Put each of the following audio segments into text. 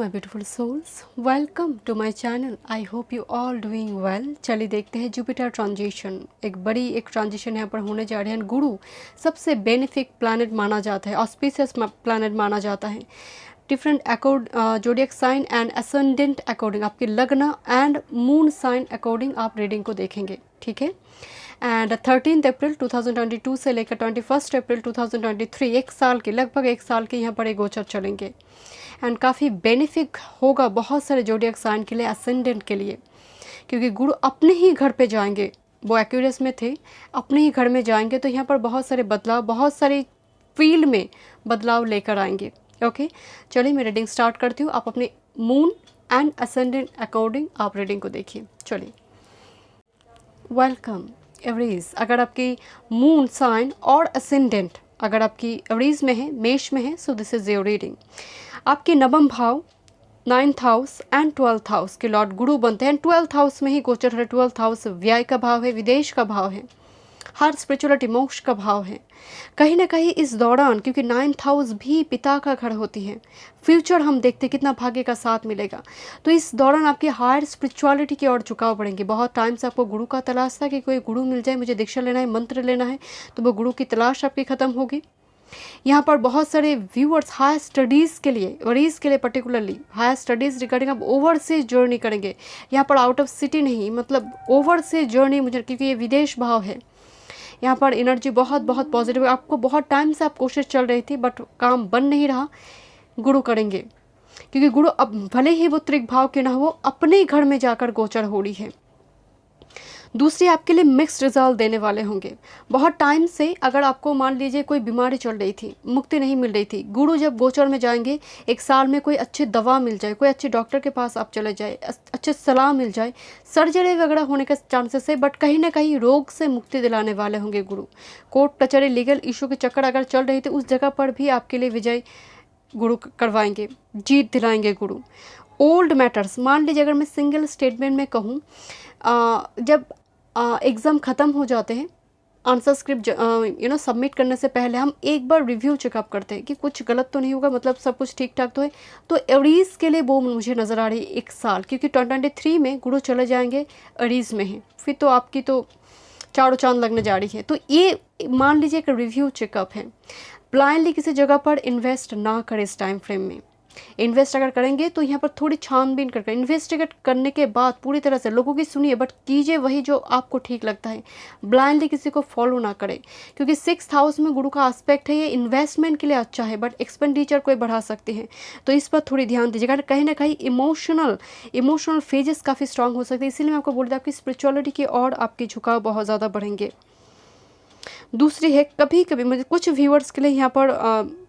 My beautiful souls, welcome to my channel. I hope you all doing well. चलिए देखते हैं Jupiter transition. एक transition यहाँ पर होने जा रहे हैं। गुरु सबसे बेनिफिक प्लैनेट माना जाता है, ऑस्पिशियस प्लैनेट माना जाता है। Different zodiac sign and ascendant according, आपके लग्न एंड मून साइन अकॉर्डिंग आप रीडिंग को देखेंगे, ठीक है। एंड 13 अप्रैल 2022 से लेकर 21 अप्रैल 2023, एक साल के, लगभग एक साल के यहाँ पर एक गोचर चलेंगे। एंड काफ़ी बेनिफिक होगा बहुत सारे जोडियक साइन के लिए, असेंडेंट के लिए, क्योंकि गुरु अपने ही घर पे जाएंगे। वो एक्यूरियस में थे, अपने ही घर में जाएंगे, तो यहाँ पर बहुत सारे बदलाव, बहुत सारी फील्ड में बदलाव लेकर आएंगे। ओके, चलिए मैं रीडिंग स्टार्ट करती हूँ। आप अपने मून एंड असेंडेंट अकॉर्डिंग आप रीडिंग को देखिए। चलिए, वेलकम एवरीज। अगर आपकी मून साइन और असेंडेंट अगर आपकी एवरीज में है, मेष में है, so this is your reading. आपके नवम भाव, 9th house and 12th house के लॉर्ड गुरु बनते हैं। 12th हाउस में ही गोचर है। 12th हाउस व्यय का भाव है, विदेश का भाव है, हर स्पिरिचुअलिटी, मोक्ष का भाव है। कहीं ना कहीं इस दौरान, क्योंकि 9th हाउस भी पिता का घर होती है, फ्यूचर हम देखते कितना भाग्य का साथ मिलेगा। तो इस दौरान आपकी हायर स्पिरिचुअलिटी की ओर झुकाव बढ़ेंगे। बहुत टाइम से आपको गुरु का तलाश था कि कोई गुरु मिल जाए, मुझे दीक्षा लेना है, मंत्र लेना है, तो वो गुरु की तलाश आपकी खत्म होगी। यहाँ पर बहुत सारे व्यूअर्स हायर स्टडीज़ के लिए, वरीज के लिए पर्टिकुलरली हायर स्टडीज़ रिगार्डिंग आप ओवरसीज जर्नी करेंगे। यहाँ पर आउट ऑफ सिटी नहीं, मतलब ओवरसीज जर्नी, मुझे क्योंकि ये विदेश भाव है। यहाँ पर एनर्जी बहुत बहुत पॉजिटिव है। आपको बहुत टाइम से आप कोशिश चल रही थी, बट काम बन नहीं रहा, गुरु करेंगे। क्योंकि गुरु अब भले ही वो त्रिक भाव के ना हो, अपने ही घर में जाकर गोचर हो रही है। दूसरी, आपके लिए मिक्स्ड रिजल्ट देने वाले होंगे। बहुत टाइम से अगर आपको मान लीजिए कोई बीमारी चल रही थी, मुक्ति नहीं मिल रही थी, गुरु जब गोचर में जाएंगे, एक साल में कोई अच्छी दवा मिल जाए, कोई अच्छे डॉक्टर के पास आप चले जाए, अच्छे सलाह मिल जाए, सर्जरी वगैरह होने के चांसेस है, बट कहीं ना कहीं रोग से मुक्ति दिलाने वाले होंगे गुरु। कोर्ट कचहरी लीगल इशू के चक्कर अगर चल रही थी, उस जगह पर भी आपके लिए विजय गुरु करवाएंगे, जीत दिलाएंगे गुरु। ओल्ड मैटर्स, मान लीजिए अगर मैं सिंगल स्टेटमेंट में कहूँ, जब एग्ज़ाम ख़त्म हो जाते हैं, आंसर स्क्रिप्ट सबमिट करने से पहले हम एक बार रिव्यू चेकअप करते हैं कि कुछ गलत तो नहीं होगा, मतलब सब कुछ ठीक ठाक तो है। तो एरीज के लिए वो मुझे नज़र आ रही है एक साल, क्योंकि 2023 में गुरु चले जाएंगे, एरीज में है, फिर तो आपकी तो चारों चांद लगने जा रही है। तो ये मान लीजिए एक रिव्यू चेकअप है। ब्लाइंडली किसी जगह पर इन्वेस्ट ना करें इस टाइम फ्रेम में। इन्वेस्ट अगर करेंगे तो यहाँ पर थोड़ी छानबीन करके, इन्वेस्टिगेट करने के बाद पूरी तरह से लोगों की सुनिए, बट कीजिए वही जो आपको ठीक लगता है। ब्लाइंडली किसी को फॉलो ना करें, क्योंकि 6th हाउस में गुरु का एस्पेक्ट है। ये इन्वेस्टमेंट के लिए अच्छा है, बट एक्सपेंडिचर कोई बढ़ा सकते हैं, तो इस पर थोड़ी ध्यान दीजिएगा। कहीं ना कहीं इमोशनल फेजेस काफ़ी स्ट्रांग हो सकते हैं, इसीलिए मैं आपको बोल रही थी आपकी स्पिरिचुअलिटी की और आपके झुकाव बहुत ज़्यादा बढ़ेंगे। दूसरी है, कभी कभी मुझे कुछ व्यूअर्स के लिए यहाँ पर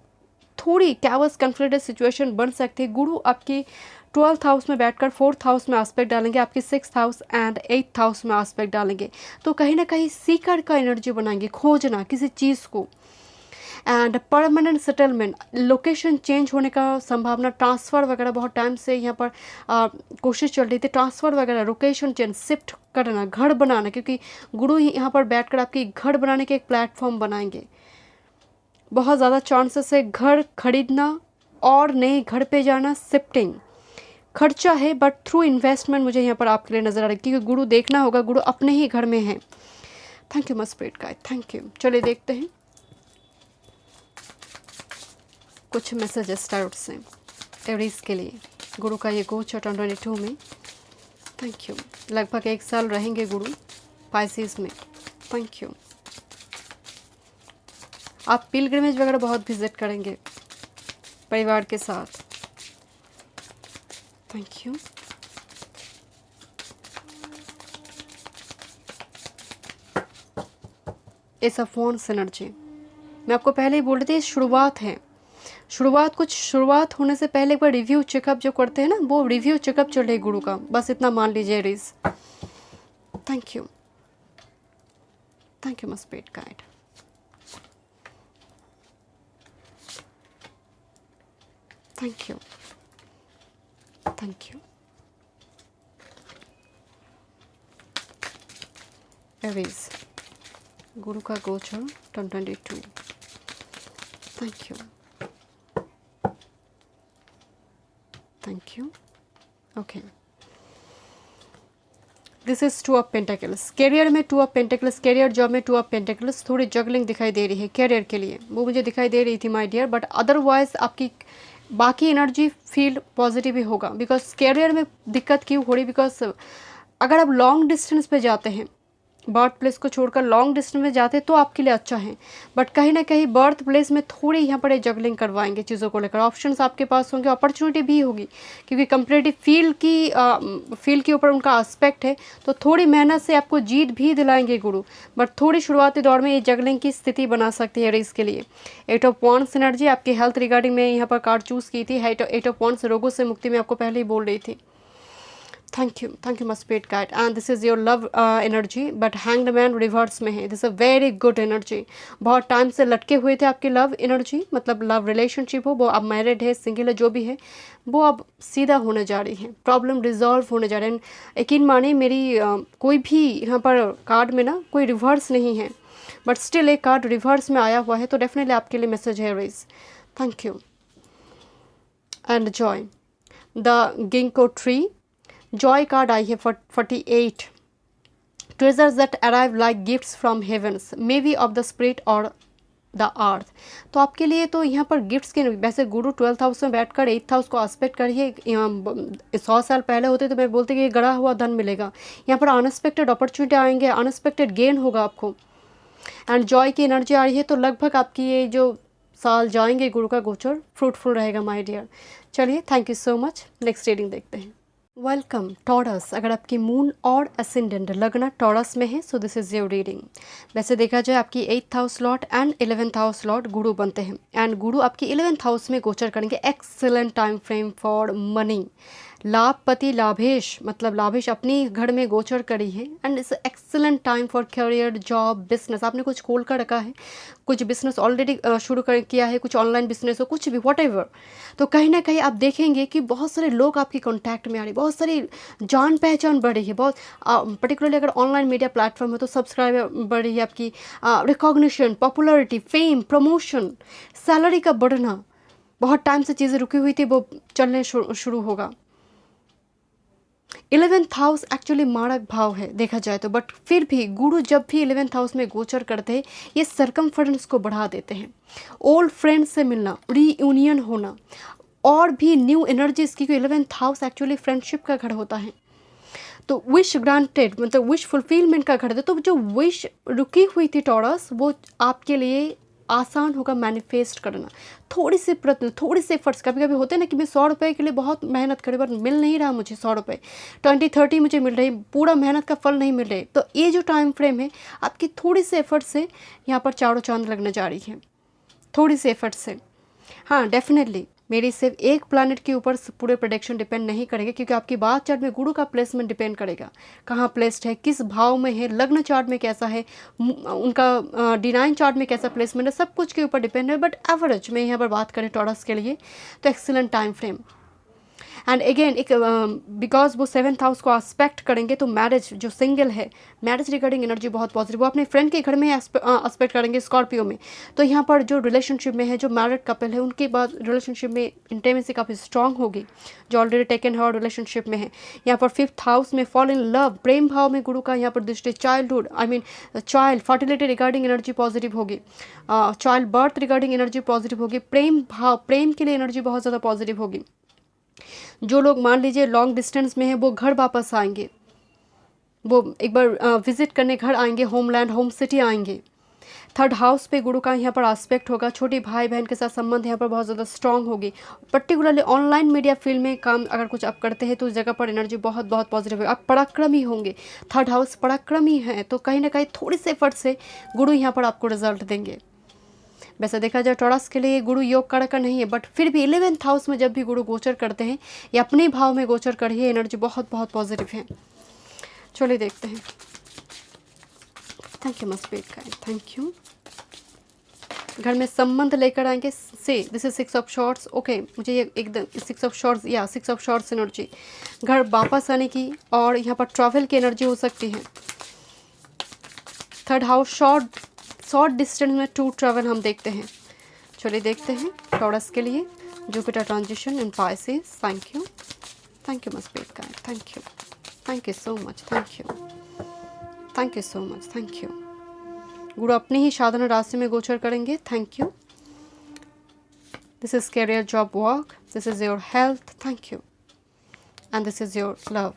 थोड़ी कैवस कन्फ्लिक्टेड सिचुएशन बन सकती है। गुरु आपकी 12th हाउस में बैठकर 4th हाउस में एस्पेक्ट डालेंगे, आपके 6th house and 8th house में एस्पेक्ट डालेंगे, तो कहीं ना कहीं सीकर का एनर्जी बनाएंगे, खोजना किसी चीज़ को। And permanent settlement, location change होने का संभावना, ट्रांसफ़र वगैरह बहुत टाइम से यहाँ पर कोशिश चल रही थी, ट्रांसफ़र वगैरह, लोकेशन चेंज, शिफ्ट करना, घर बनाना, क्योंकि गुरु यहाँ पर बैठकर आपकी घर बनाने के एक प्लेटफॉर्म बनाएंगे। बहुत ज़्यादा चांसेस है घर खरीदना और नए घर पे जाना, शिफ्टिंग, खर्चा है, बट थ्रू इन्वेस्टमेंट मुझे यहाँ पर आपके लिए नज़र आ रहा है, क्योंकि गुरु देखना होगा, गुरु अपने ही घर में है। Thank you my spirit guide, thank you. चलिए देखते हैं कुछ मैसेजेस टाइट से एवरीज के लिए। गुरु का ये गोचर 2022 में, थैंक यू। लगभग एक साल रहेंगे गुरु पाइसेस में, थैंक यू। आप पिलग्रिमेज वगैरह बहुत विजिट करेंगे परिवार के साथ, thank you. S of wands energy, मैं आपको पहले ही बोल रही थी, शुरुआत है। शुरुआत होने से पहले एक बार रिव्यू चेकअप जो करते हैं ना, वो रिव्यू चेकअप चल रही गुरु का, बस इतना मान लीजिए Aries. Thank you, thank you my spirit guide. Thank you, thank you. Aries, गुरु का गोचर 2022, thank you, thank you. Okay, this is two of pentacles. Career में two of pentacles, career job में टू ऑफ पेंटेकल्स, थोड़ी juggling दिखाई दे रही है कैरियर के लिए, वो मुझे दिखाई दे रही थी माय डियर, बट अदरवाइज आपकी बाकी एनर्जी फील्ड पॉजिटिव ही होगा। बिकॉज कैरियर में दिक्कत क्यों हो रही, बिकॉज अगर आप लॉन्ग डिस्टेंस पे जाते हैं, बर्थ प्लेस को छोड़कर लॉन्ग डिस्टेंस में जाते हैं तो आपके लिए अच्छा है, बट कहीं ना कहीं बर्थ प्लेस में थोड़ी यहाँ पर जगलिंग करवाएंगे चीज़ों को लेकर। ऑप्शंस आपके पास होंगे, अपॉर्चुनिटी भी होगी, क्योंकि कंपेरेटिव फील्ड के ऊपर उनका एस्पेक्ट है, तो थोड़ी मेहनत से आपको जीत भी दिलाएंगे गुरु, बट थोड़ी शुरुआती दौर में ये जगलिंग की स्थिति बना सकती है रेस के लिए। 8 ऑफ वॉन्ड्स एनर्जी आपकी हेल्थ रिगार्डिंग में यहाँ पर कार्ड चूज़ की थी। 8 ऑफ वॉन्ड्स रोगों से मुक्ति में आपको पहले ही बोल रही थी। Thank you my spirit guide. And this is your love energy, but hanged man reverse में है। This a very good energy. बहुत टाइम से लटके हुए थे आपकी लव एनर्जी, मतलब लव रिलेशनशिप हो, वो अब मैरिड है, सिंगल है, जो भी है, वो अब सीधा होने जा रही है, प्रॉब्लम रिजॉल्व होने जा रहे हैं। यकीन माने मेरी कोई भी यहाँ पर कार्ड में ना कोई रिवर्स नहीं है, बट स्टिल एक कार्ड रिवर्स में आया हुआ है, तो डेफिनेटली आपके लिए मैसेज है रेज। Thank you. And joy, the ginkgo tree, joy card आई है 48। Treasures that arrive like gifts from heavens, may be of the spirit और द अर्थ। तो आपके लिए तो यहाँ पर गिफ्ट्स के, वैसे गुरु 12th हाउस में बैठकर 8th हाउस को एस्पेक्ट करिए। 100 साल पहले होते तो मैं बोलती कि गड़ा हुआ धन मिलेगा, यहाँ पर अनएक्सपेक्टेड अपॉर्चुनिटी आएंगे, अनएक्सपेक्टेड गेन होगा आपको। एंड जॉय की एनर्जी आ रही है, तो लगभग आपकी ये जो साल जाएंगे गुरु का गोचर फ्रूटफुल रहेगा माय डियर। चलिए, thank you so much. Next reading देखते हैं। Welcome taurus. अगर आपकी मून और असेंडेंट लगना टॉरस में है, so this is your reading. वैसे देखा जाए आपकी 8th house Lord and 11th house Lord गुरु बनते हैं, एंड गुरु आपकी 11th हाउस में गोचर करेंगे। Excellent time frame for money. लाभपति लाभेश, मतलब लाभेश अपनी घर में गोचर करी है, and it's excellent time for career, job, business. आपने कुछ खोल कर रखा है, कुछ बिजनेस ऑलरेडी शुरू कर किया है, कुछ ऑनलाइन बिजनेस हो, कुछ भी व्हाटएवर, तो कहीं ना कहीं आप देखेंगे कि बहुत सारे लोग आपके कांटेक्ट में आ रहे हैं, बहुत सारी जान पहचान बढ़ रही है, बहुत पर्टिकुलरली अगर ऑनलाइन मीडिया प्लेटफॉर्म है तो सब्सक्राइबर बढ़ रही है आपकी, recognition, popularity, fame, promotion, salary का बढ़ना। बहुत टाइम से चीज़ें रुकी हुई थी, वो चलने शुरू होगा। 11th हाउस एक्चुअली मारक भाव है देखा जाए तो, बट फिर भी गुरु जब भी 11th हाउस में गोचर करते हैं, ये सर्कमफरेंस को बढ़ा देते हैं। ओल्ड फ्रेंड्स से मिलना, रीयूनियन होना, और भी न्यू एनर्जीज की, 11th हाउस एक्चुअली फ्रेंडशिप का घर होता है। तो विश ग्रांटेड, मतलब विश फुलफिलमेंट का घर है। तो जो विश रुकी हुई थी टॉरस, वो आपके लिए आसान होगा मैनिफेस्ट करना। थोड़ी सी प्रयत्न, थोड़ी से एफर्ट्स, कभी कभी होते हैं ना कि मैं 100 रुपये के लिए बहुत मेहनत करी, पर मिल नहीं रहा मुझे 100 रुपये, 20-30 मुझे मिल रही, पूरा मेहनत का फल नहीं मिल रहे। तो ये जो टाइम फ्रेम है, आपकी थोड़ी सी एफर्ट से यहाँ पर चारों चांद लगने जा रही है, थोड़ी सी एफर्ट से। हाँ, डेफिनेटली मेरी सिर्फ एक प्लैनेट के ऊपर पूरे प्रोडिक्शन डिपेंड नहीं करेंगे, क्योंकि आपकी बात चार्ट में गुरु का प्लेसमेंट डिपेंड करेगा, कहाँ प्लेस्ड है, किस भाव में है, लग्न चार्ट में कैसा है, उनका डिनाइन चार्ट में कैसा प्लेसमेंट है, सब कुछ के ऊपर डिपेंड है। बट एवरेज में यहाँ पर बात करें टॉरस के लिए, तो excellent time frame. And again एक बिकॉज वो 7th हाउस को एस्पेक्ट करेंगे, तो मैरिज, जो सिंगल है, मैरिज रिगार्डिंग एनर्जी बहुत पॉजिटिव। वो अपने फ्रेंड के घर में एस्पेक्ट करेंगे स्कॉर्पियो में। तो यहाँ पर जो रिलेशनशिप में है, जो मैरिड कपल है, उनके बाद रिलेशनशिप में इंटीमेसी काफ़ी स्ट्रांग होगी, जो ऑलरेडी टेकन है और रिलेशनशिप में है। यहाँ पर 5th हाउस में फॉल इन लव, प्रेम भाव में गुरु का यहाँ पर दृष्टि। Childhood, I mean child, fertility regarding energy positive होगी, child birth regarding energy positive होगी, प्रेम भाव, प्रेम के लिए एनर्जी बहुत ज़्यादा पॉजिटिव होगी। जो लोग मान लीजिए लॉन्ग डिस्टेंस में हैं, वो घर वापस आएंगे, वो एक बार विजिट करने घर आएंगे, होमलैंड, होम सिटी आएंगे। 3rd हाउस पे गुरु का यहाँ पर एस्पेक्ट होगा। छोटे भाई बहन के साथ संबंध यहाँ पर बहुत ज़्यादा स्ट्रांग होगी। पर्टिकुलरली ऑनलाइन मीडिया फील्ड में काम अगर कुछ आप करते हैं, तो उस जगह पर एनर्जी बहुत बहुत पॉजिटिव है। आप पराक्रमी होंगे, 3rd हाउस पराक्रमी है, तो कहीं ना कहीं थोड़ी से एफर्ट से गुरु यहाँ पर आपको रिजल्ट देंगे। वैसे देखा जाए टॉरस के लिए गुरु योग कारक नहीं है, बट फिर भी 11th हाउस में जब भी गुरु गोचर करते हैं, या अपने भाव में गोचर करिए, एनर्जी बहुत बहुत पॉजिटिव है। चलिए देखते हैं। Thank you my spirit guide, thank you. घर में संबंध लेकर आएंगे, से this is 6 of shorts. Okay, मुझे ये एकदम 6 ऑफ शॉर्ट्स, या 6 ऑफ शॉर्ट्स एनर्जी, घर वापस आने की, और यहाँ पर ट्रैवल की एनर्जी हो सकती है। 3rd हाउस शॉर्ट डिस्टेंस में टू ट्रैवल हम देखते हैं। चलिए देखते हैं टॉरस के लिए Jupiter transition in Pisces. Thank you. Thank you my spirit guide, thank you so much, thank you so much, thank you. गुरु अपनी ही साधना राशि में गोचर करेंगे, thank you. This is career, job, work, this is your health, thank you, and this is your love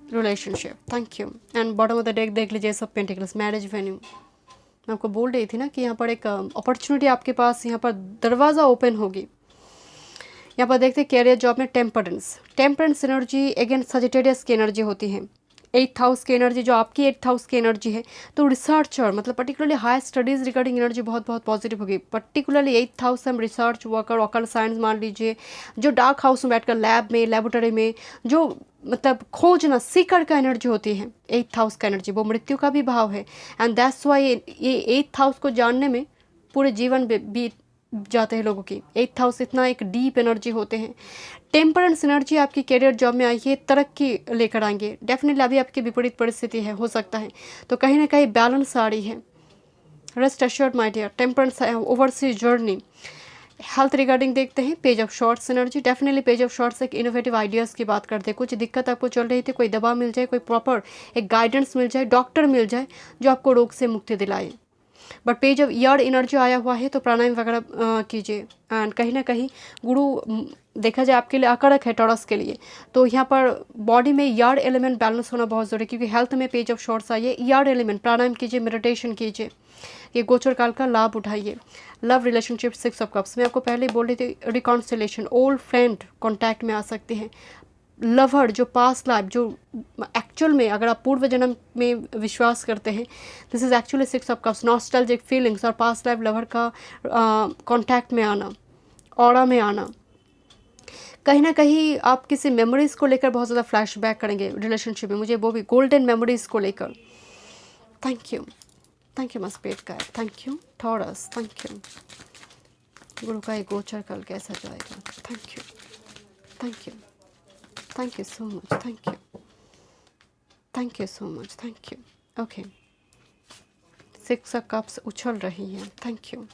relationship, thank you. And bottom of the deck देख लीजिए, सब पेंटिकल्स, मैरिज वेन्यू। मैं आपको बोल रही थी ना कि यहाँ पर एक अपॉर्चुनिटी आपके पास, यहाँ पर दरवाज़ा ओपन होगी। यहाँ पर देखते हैं कैरियर, जॉब में टेम्परेंस एनर्जी अगेन सजिटेरियस की एनर्जी होती है। 8th हाउस की एनर्जी जो आपकी 8th हाउस की एनर्जी है, तो रिसर्चर मतलब particularly high studies regarding energy बहुत बहुत पॉजिटिव होगी। पर्टिकुलरली 8th हाउस हम रिसर्च वर्कर, ऑकल्ट साइंस मान लीजिए, जो डार्क हाउस में बैठकर लैब में, लेबोरेटरी में जो मतलब खोजना सीकर का एनर्जी होती है, 8th हाउस का एनर्जी वो मृत्यु का भी भाव है। एंड दैट्स वाई ये 8th हाउस को जानने में पूरे जीवन बीत जाते हैं लोगों की। 8th हाउस इतना एक डीप एनर्जी होते हैं। टेम्परेंस एनर्जी आपकी कैरियर, जॉब में आई है, तरक्की लेकर आएंगे। डेफिनेटली अभी आपकी विपरीत परिस्थिति है, हो सकता है, तो कहीं ना कहीं बैलेंस आ रही है। Rest assured my dear, temperance, overseas journey. Health regarding देखते हैं, page of shorts energy. Definitely page of shorts एक इनोवेटिव आइडियाज़ की बात करते हैं। कुछ दिक्कत आपको चल रही थी, कोई दवा मिल जाए, कोई प्रॉपर एक गाइडेंस मिल जाए, डॉक्टर मिल जाए जो आपको रोग से मुक्ति दिलाए। But page of eared energy आया हुआ है, तो प्राणायाम वगैरह कीजिए। एंड कहीं ना कहीं गुरु देखा जाए आपके लिए अकारक है, टॉरस के लिए, तो यहाँ पर बॉडी में यार्ड एलिमेंट बैलेंस होना बहुत ज़रूरी है, क्योंकि हेल्थ में पेज ऑफ शॉर्ट्स आइए, यार्ड एलिमेंट, प्राणायाम कीजिए, मेडिटेशन कीजिए, ये गोचर काल का लाभ उठाइए। लव रिलेशनशिप, 6 ऑफ कप्स, मैं आपको पहले ही बोल रही थी, रिकॉन्सिलेशन, ओल्ड फ्रेंड कॉन्टैक्ट में आ सकते हैं। लवर जो पास्ट लाइफ, जो एक्चुअल में अगर आप पूर्व जन्म में विश्वास करते हैं, this is actually 6 of cups, nostalgic feelings और पास्ट लाइफ लवर का कांटेक्ट में आना, ऑरा में आना। कहीं ना कहीं आप किसी मेमोरीज़ को लेकर बहुत ज़्यादा फ्लैशबैक करेंगे रिलेशनशिप में, मुझे वो भी गोल्डन मेमोरीज़ को लेकर। थैंक यू मस्पेट का, thank you taurus, thank you. गुरु का ये गोचर कल कैसा जाएगा, thank you so much, thank you so much, thank you. Okay, 6 of cups उछल रही हैं, thank you.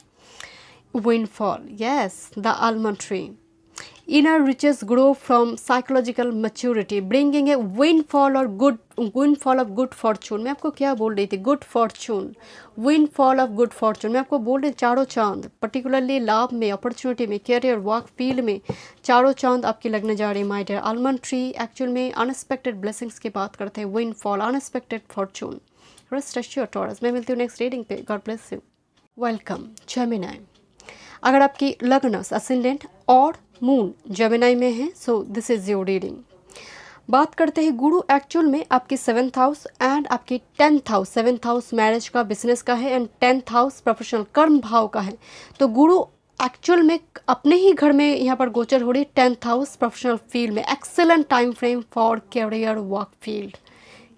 Windfall, yes, the almond tree, inner riches grow from psychological maturity, bringing a windfall of good fortune। मैं आपको क्या बोल रही थी, good Fortune, windfall of good Fortune. मैं आपको बोल रही चारों चांद, पर्टिकुलरली लाभ में, अपॉर्चुनिटी में, कैरियर, वर्क फील्ड में चारों चांद आपकी लगने जा रही है my dear. Almond tree actual में अनएक्सपेक्टेड ब्लेसिंग्स की बात करते हैं, windfall, unexpected fortune. Rest assured Taurus, मैं मिलती हूँ नेक्स्ट रीडिंग पे। God bless you. Welcome Gemini. अगर आपकी लग्न, असेंडेंट और मून जेमिनी में है, so this is your reading. बात करते हैं गुरु एक्चुअल में आपकी 7th हाउस एंड आपकी 10th house. 7th house marriage का, बिजनेस का है, एंड 10th हाउस प्रोफेशनल कर्म भाव का है। तो गुरु एक्चुअल में अपने ही घर में यहाँ पर गोचर हो रही है, 10th हाउस प्रोफेशनल फील्ड में। Excellent time frame for career, work field,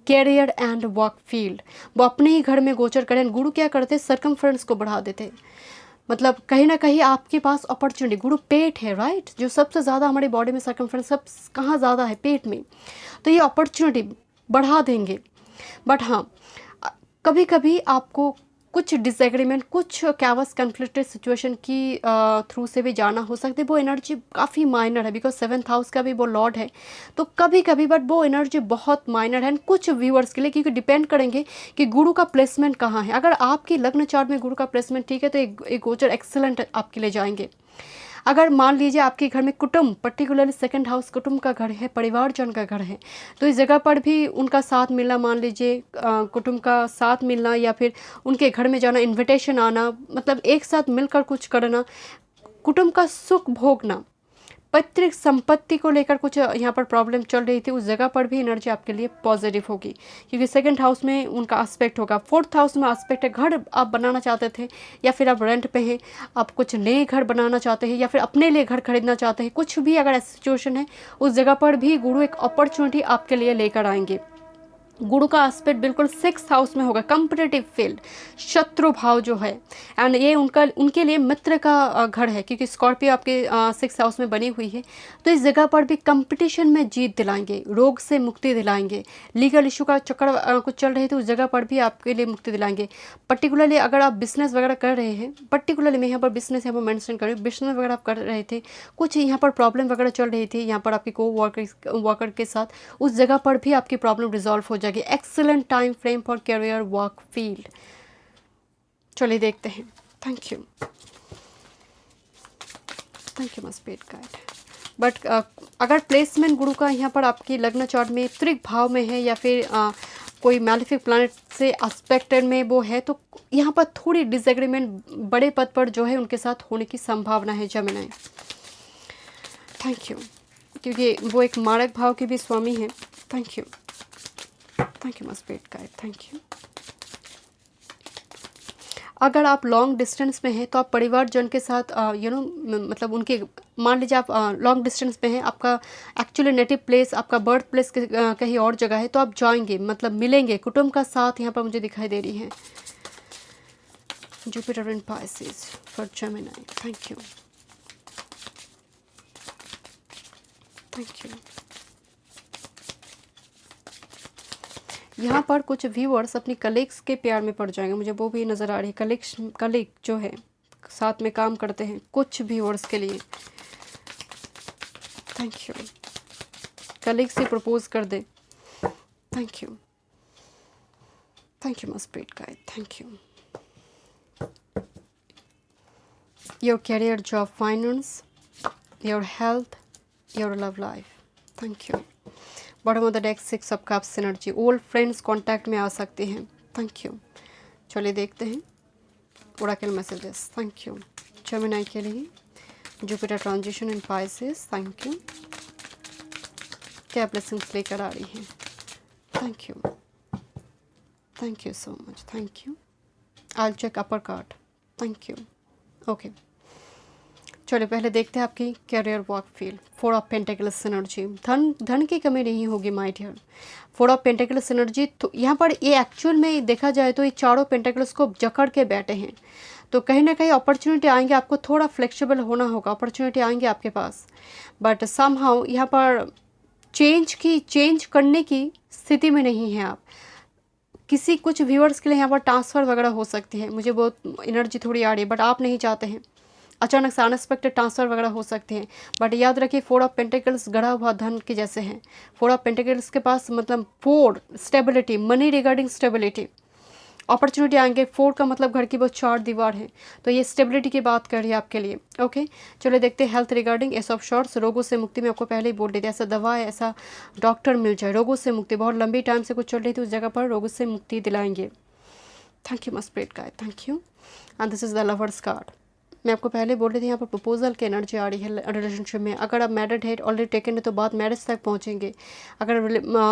career and work field. वो अपने ही घर में गोचर करें। गुरु क्या करते, सर्कमफ्रेंस को बढ़ा देते, मतलब कहीं ना कहीं आपके पास अपॉर्चुनिटी। गुरु पेट है, राइट, जो सबसे ज़्यादा हमारी बॉडी में सर्कमफ्रेंस सब कहाँ ज़्यादा है, पेट में, तो ये अपॉर्चुनिटी बढ़ा देंगे। बट हाँ, कभी कभी आपको कुछ डिसएग्रीमेंट, कुछ कैवस कन्फ्लिक्टेड सिचुएशन की थ्रू से भी जाना हो सकता है। वो एनर्जी काफ़ी माइनर है, बिकॉज 7th हाउस का भी वो लॉर्ड है, तो कभी कभी, बट वो एनर्जी बहुत माइनर है कुछ व्यूअर्स के लिए, क्योंकि डिपेंड करेंगे कि गुरु का प्लेसमेंट कहाँ है। अगर आपकी लग्न चार्ट में गुरु का प्लेसमेंट ठीक है, तो एक गोचर एक्सेलेंट आपके लिए जाएंगे। अगर मान लीजिए आपके घर में कुटुंब, पर्टिकुलरली 2nd हाउस कुटुंब का घर है, परिवारजन का घर है, तो इस जगह पर भी उनका साथ मिलना, मान लीजिए कुटुंब का साथ मिलना या फिर उनके घर में जाना, इनविटेशन आना, मतलब एक साथ मिलकर कुछ करना, कुटुंब का सुख भोगना। पैतृक संपत्ति को लेकर कुछ यहाँ पर प्रॉब्लम चल रही थी, उस जगह पर भी एनर्जी आपके लिए पॉजिटिव होगी, क्योंकि 2nd हाउस में उनका एस्पेक्ट होगा। 4th हाउस में एस्पेक्ट है, घर आप बनाना चाहते थे या फिर आप रेंट पे हैं, आप कुछ नए घर बनाना चाहते हैं या फिर अपने लिए घर खरीदना चाहते हैं, कुछ भी अगर ऐसी सिचुएशन है, उस जगह पर भी गुरु एक अपॉर्चुनिटी आपके लिए लेकर आएंगे। गुरु का एस्पेक्ट बिल्कुल 6th हाउस में होगा, कम्पिटिटिव फील्ड, शत्रु भाव जो है, एंड ये उनके लिए मित्र का घर है, क्योंकि स्कॉर्पियो आपके 6th हाउस में बनी हुई है। तो इस जगह पर भी कंपटीशन में जीत दिलाएंगे, रोग से मुक्ति दिलाएंगे, लीगल इशू का चक्कर कुछ चल रहे थे उस जगह पर भी आपके लिए मुक्ति दिलाएंगे। पर्टिकुलरली अगर आप बिजनेस वगैरह कर रहे हैं, पर्टिकुलरली मैं यहाँ पर बिजनेस यहाँ पर मैंशन कर रही हूँ, बिजनेस वगैरह आप कर रहे थे, कुछ यहाँ पर प्रॉब्लम वगैरह चल रही थी यहाँ पर आपकी वर्कर के साथ, उस जगह पर भी आपकी प्रॉब्लम रिजॉल्व हो जाएगी। Excellent time frame for career work field. चलिए देखते हैं। Thank you my spirit guide. But अगर प्लेसमेंट गुरु का यहाँ पर आपकी लग्न चार्ट में त्रिक भाव में है या फिर कोई मैलिफिक प्लैनेट से एस्पेक्टेड में वो है, तो यहाँ पर थोड़ी डिसएग्रीमेंट बड़े पद पर जो है उनके साथ होने की संभावना है जमिनाई। थैंक यू, क्योंकि वो एक मारक भाव के भी स्वामी हैं। Thank you my spirit guide. Thank you. अगर आप लॉन्ग डिस्टेंस में हैं तो आप परिवारजन के साथ मतलब उनके, मान लीजिए आप लॉन्ग डिस्टेंस में हैं, आपका एक्चुअली नेटिव प्लेस, आपका बर्थ प्लेस कहीं और जगह है, तो आप जाएंगे, मतलब मिलेंगे, कुटुंब का साथ यहाँ पर मुझे दिखाई दे रही है। Jupiter in Pisces for Gemini. Thank you. यहाँ पर कुछ व्यूअर्स अपनी कलीग्स के प्यार में पड़ जाएंगे, मुझे वो भी नज़र आ रही है। कलीग जो है साथ में काम करते हैं, कुछ व्यूअर्स के लिए। Thank you. कलीग से प्रपोज कर दे। Thank you my spirit guide. Thank you. Your career, job, finance, your health, your love life. Thank you. Bottom of the deck 6 of cups energy. Old friends contact में आ सकते हैं। Thank you. चलिए देखते हैं oracle messages. Thank you. Gemini के लिए Jupiter transition in Pisces. Thank you. क्या ब्लेसिंग्स लेकर आ रही हैं। Thank you so much. Thank you. I will check upper card. Thank you. Okay, चलिए पहले देखते हैं आपकी career work field. 4 of pentacles energy. धन की कमी नहीं होगी my dear. 4 of pentacles energy, तो यहाँ पर ये एक्चुअल में देखा जाए तो ये चारों पेंटिकल्स को जकड़ के बैठे हैं, तो कहीं ना कहीं अपॉर्चुनिटी आएंगे, आपको थोड़ा फ्लेक्सिबल होना होगा, अपॉर्चुनिटी आएंगे आपके पास, बट समहाउ यहाँ पर चेंज करने की स्थिति में नहीं है आप। कुछ व्यूअर्स के लिए यहाँ पर ट्रांसफ़र वगैरह हो सकती है, मुझे बहुत एनर्जी थोड़ी आ रही है, बट आप नहीं चाहते हैं, अचानक से अनएक्सपेक्टेड ट्रांसफ़र वगैरह हो सकते हैं। बट याद रखिए 4 ऑफ पेंटिकल्स गढ़ा हुआ धन के जैसे हैं। 4 ऑफ पेंटिकल्स के पास मतलब 4 stability, money regarding stability, opportunity आएंगे। 4 का मतलब घर की वो 4 दीवार है, तो ये स्टेबिलिटी की बात कर रही है आपके लिए। ओके, चलो देखते हैं health regarding. S of shorts, रोगों से मुक्ति। मैं आपको पहले ही बोल रही थी, ऐसा दवा है, ऐसा डॉक्टर मिल जाए, रोगों से मुक्ति। बहुत लंबी टाइम से कुछ चल रही थी उस जगह पर, रोगों से मुक्ति दिलाएंगे। Thank you my spirit guide. Thank you. And this is the lovers card. मैं आपको पहले बोल रही थी यहाँ पर प्रपोजल की एनर्जी आ रही है रिलेशनशिप में। अगर आप मैरिड है, ऑलरेडी टेकन है, तो बात मैरिज तक पहुँचेंगे। अगर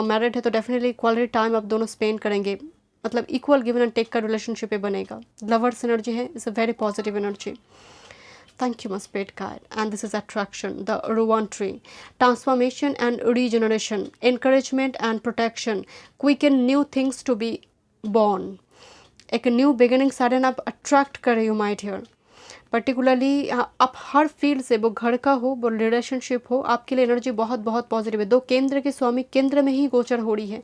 मैरिड है तो डेफिनेटली क्वालिटी टाइम आप दोनों स्पेंड करेंगे, मतलब इक्वल गिवन एंड टेक का रिलेशनशिप पे बनेगा। लवर्स एनर्जी है, it's a very positive energy. Thank you, my spirit guide. And this is attraction, the Rowan tree. Transformation and regeneration, encouragement and protection, quicken new things to be born. एक new beginning sudden आप attract कर रही हो my dear. Particularly आप हर field से, वो घर का हो, वो रिलेशनशिप हो, आपके लिए एनर्जी बहुत बहुत पॉजिटिव है। 2 केंद्र के स्वामी केंद्र में ही गोचर हो रही है,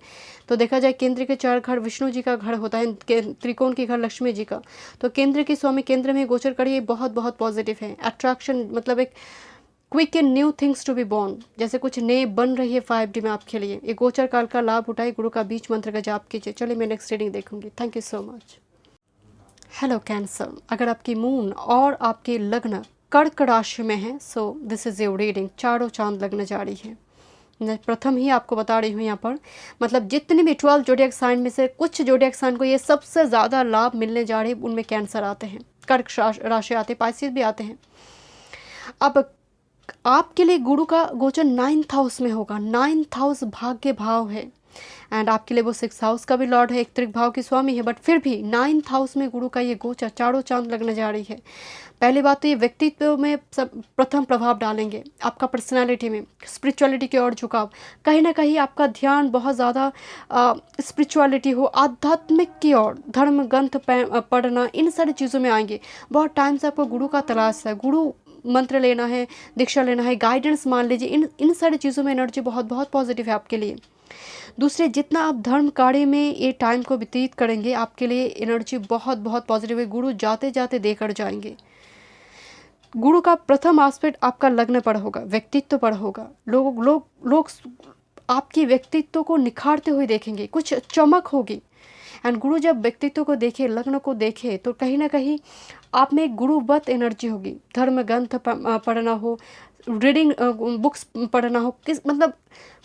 तो देखा जाए केंद्र के 4 घर विष्णु जी का घर होता है, त्रिकोण के घर लक्ष्मी जी का, तो केंद्र के स्वामी केंद्र में गोचर करिए, बहुत बहुत पॉजिटिव है। अट्रैक्शन मतलब एक quick and new things to be born, जैसे कुछ नए बन रही है 5D में आपके लिए। एक गोचर काल का लाभ उठाए, गुरु का बीज मंत्र का जाप कीजिए। चलिए मैं नेक्स्ट रीडिंग देखूंगी। Thank you so much. Hello cancer, अगर आपकी मून और आपकी लग्न कर्क राशि में है, so this is your reading. चारों चांद लगने जा रही है। मैं प्रथम ही आपको बता रही हूँ यहाँ पर, मतलब जितने भी 12 जोडियक साइन में से कुछ जोडियक साइन को ये सबसे ज़्यादा लाभ मिलने जा रही है, उनमें कैंसर आते हैं, कर्क राशि आते हैं, पाइसेस भी आते हैं। अब आपके लिए गुरु का गोचर 9th हाउस में होगा। 9th हाउस भाग्य भाव है, एंड आपके लिए वो 6th हाउस का भी लॉर्ड है, एक त्रिक भाव की स्वामी है, बट फिर भी 9th हाउस में गुरु का ये गोचर चारों चांद लगने जा रही है। पहली बात तो ये व्यक्तित्व में सब प्रथम प्रभाव डालेंगे, आपका पर्सनालिटी में, स्पिरिचुअलिटी की ओर झुकाव, कहीं ना कहीं आपका ध्यान बहुत ज़्यादा स्पिरिचुअलिटी हो, आध्यात्मिक की ओर, धर्म ग्रंथ पढ़ना, इन सारी चीज़ों में आएंगे। बहुत टाइम से आपको गुरु का तलाश है, गुरु मंत्र लेना है, दीक्षा लेना है, गाइडेंस मान लीजिए, इन सारी चीज़ों में एनर्जी बहुत बहुत पॉजिटिव है आपके लिए। दूसरे, जितना आप धर्म कार्य में ये टाइम को व्यतीत करेंगे, आपके लिए एनर्जी बहुत बहुत पॉजिटिव है। गुरु जाते जाते देकर जाएंगे। गुरु का प्रथम एस्पेक्ट आपका लग्न पर होगा, व्यक्तित्व पर होगा। लोग आपकी व्यक्तित्व को निखारते हुए देखेंगे, कुछ चमक होगी। एंड गुरु जब व्यक्तित्व को देखे, लग्न को देखे, तो कहीं ना कहीं आप में एक गुरुवत एनर्जी होगी। धर्म ग्रंथ पढ़ना हो, रीडिंग बुक्स पढ़ना हो, किस मतलब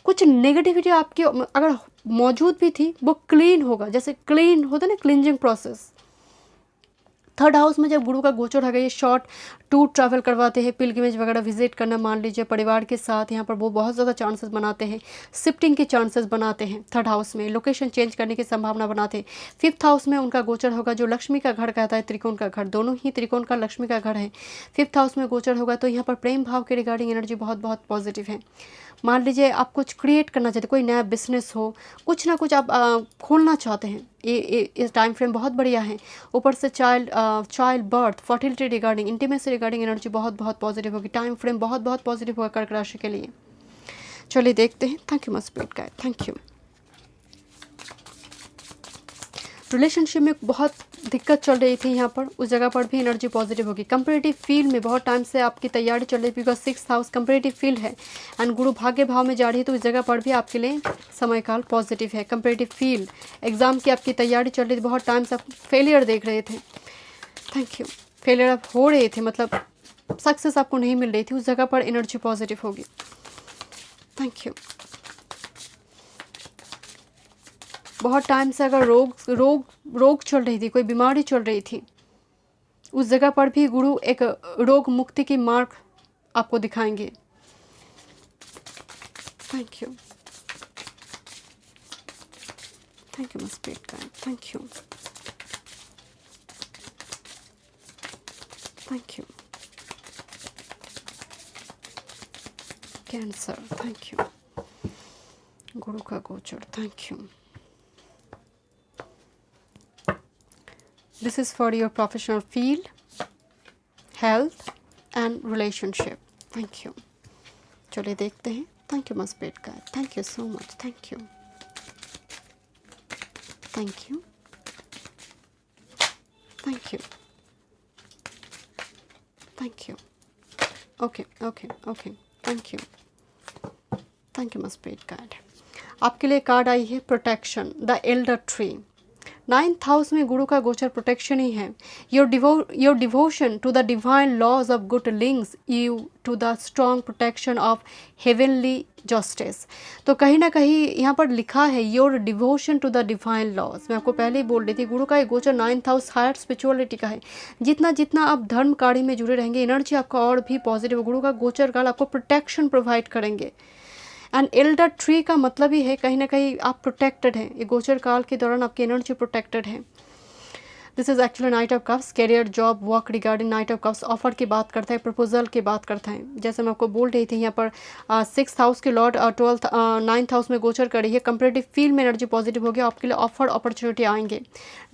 कुछ नेगेटिविटी आपकी अगर मौजूद भी थी, वो क्लीन होगा। जैसे क्लीन होता है ना, क्लींजिंग प्रोसेस। 3rd हाउस में जब गुरु का गोचर है, ये शॉर्ट टूर ट्रैवल करवाते हैं, पिलग्रिमेज वगैरह विजिट करना, मान लीजिए परिवार के साथ, यहाँ पर वो बहुत ज़्यादा चांसेस बनाते हैं, शिफ्टिंग के चांसेस बनाते हैं। 3rd हाउस में लोकेशन चेंज करने की संभावना बनाते हैं। 5th हाउस में उनका गोचर होगा, जो लक्ष्मी का घर कहता है, त्रिकोण का घर, दोनों ही त्रिकोण का लक्ष्मी का घर है। 5th हाउस में गोचर होगा, तो यहाँ पर प्रेम भाव के रिगार्डिंग एनर्जी बहुत बहुत पॉजिटिव है। मान लीजिए आप कुछ क्रिएट करना चाहते, कोई नया बिजनेस हो, कुछ ना कुछ आप खोलना चाहते हैं, ये टाइम फ्रेम बहुत बढ़िया है। ऊपर से child birth, fertility regarding, intimacy regarding energy बहुत बहुत पॉजिटिव होगी। टाइम फ्रेम बहुत बहुत पॉजिटिव होगा कर्क राशि के लिए। चलिए देखते हैं। Thank you much spirit guide, thank you. Relationship में बहुत दिक्कत चल रही थी यहाँ पर, उस जगह पर भी एनर्जी पॉजिटिव होगी। कंपेरेटिव फील्ड में बहुत टाइम से आपकी तैयारी चल रही थी, because 6th house comparative field है एंड गुरु भाग्य भाव में जा रही है, तो उस जगह पर भी आपके लिए समयकाल पॉजिटिव है। कंपेरेटिव फील्ड एग्जाम की आपकी तैयारी चल रही थी, बहुत टाइम से आप फेलियर देख रहे थे, थैंक यू, फेलियर आप हो रहे थे, मतलब सक्सेस आपको नहीं मिल रही थी, उस जगह पर एनर्जी पॉजिटिव होगी, थैंक यू। बहुत टाइम से अगर रोग चल रही थी, कोई बीमारी चल रही थी, उस जगह पर भी गुरु एक रोग मुक्ति की मार्ग आपको दिखाएंगे, thank you, thank you spirit guide, thank you, thank you. Cancer, thank you, गुरु का गोचर, thank you. This is for your professional field, health and relationship. Thank you. चलिए देखते हैं। Thank you, my spirit guide. Thank you so much. Thank you. Thank you. Thank you. Thank you. Okay, okay, okay. Thank you. Thank you, my spirit guide. आपके लिए card आई है protection, the elder tree. 9th house में गुरु का गोचर protection ही है। Your devotion to the divine laws of good links you to the strong protection of heavenly justice. तो कहीं ना कहीं यहाँ पर लिखा है your devotion to the divine laws. मैं आपको पहले ही बोल रही थी, गुरु का ये गोचर 9th हाउस हायर स्पिरिचुअलिटी का है। जितना जितना आप धर्म कार्य में जुड़े रहेंगे, एनर्जी आपका और भी पॉजिटिव। गुरु का गोचर काल आपको प्रोटेक्शन प्रोवाइड करेंगे। एंड एल्डर ट्री का मतलब ही है कहीं ना कहीं आप प्रोटेक्टेड हैं। ये गोचर काल के दौरान आपकी एनर्जी प्रोटेक्टेड है। This is actually knight of cups, career, job, work regarding knight of cups offer की बात करता है, प्रपोजल की बात करता है। जैसे मैं आपको बोल रही थी, यहाँ पर 6th हाउस के लॉर्ड 9th हाउस में गोचर कर रही है। कंपेरेटिव फील्ड में एनर्जी पॉजिटिव होगी, आपके लिए ऑफर अपॉर्चुनिटी आएंगे।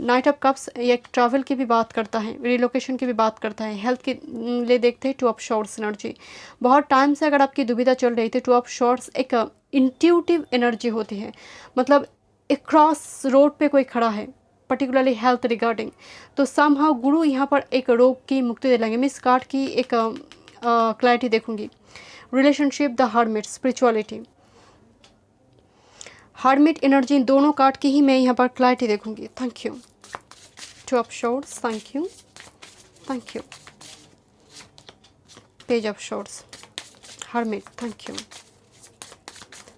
नाइट ऑफ कप्स ये ट्रैवल की भी बात करता है, रिलोकेशन की भी बात करता है। हेल्थ के लिए देखते हैं 2 ऑफ शॉर्ट्स एनर्जी। बहुत टाइम से अगर आपकी दुविधा चल रही थी, 2 ऑफ शॉर्ट्स एक इंट्यूटिव एनर्जी होती है, मतलब एक क्रॉस रोड पे कोई खड़ा है, पर्टिकुलरली हेल्थ रिगार्डिंग, तो समहाउ गुरु यहाँ पर एक रोग की मुक्ति दिलाएंगे। मैं इस कार्ड की एक क्लैरिटी देखूंगी। Relationship, the hermit, spirituality, hermit energy, इन दोनों कार्ड की ही मैं यहाँ पर क्लैरिटी देखूंगी। Thank you. 2 of swords, thank you, thank you. Page of swords, hermit, thank you.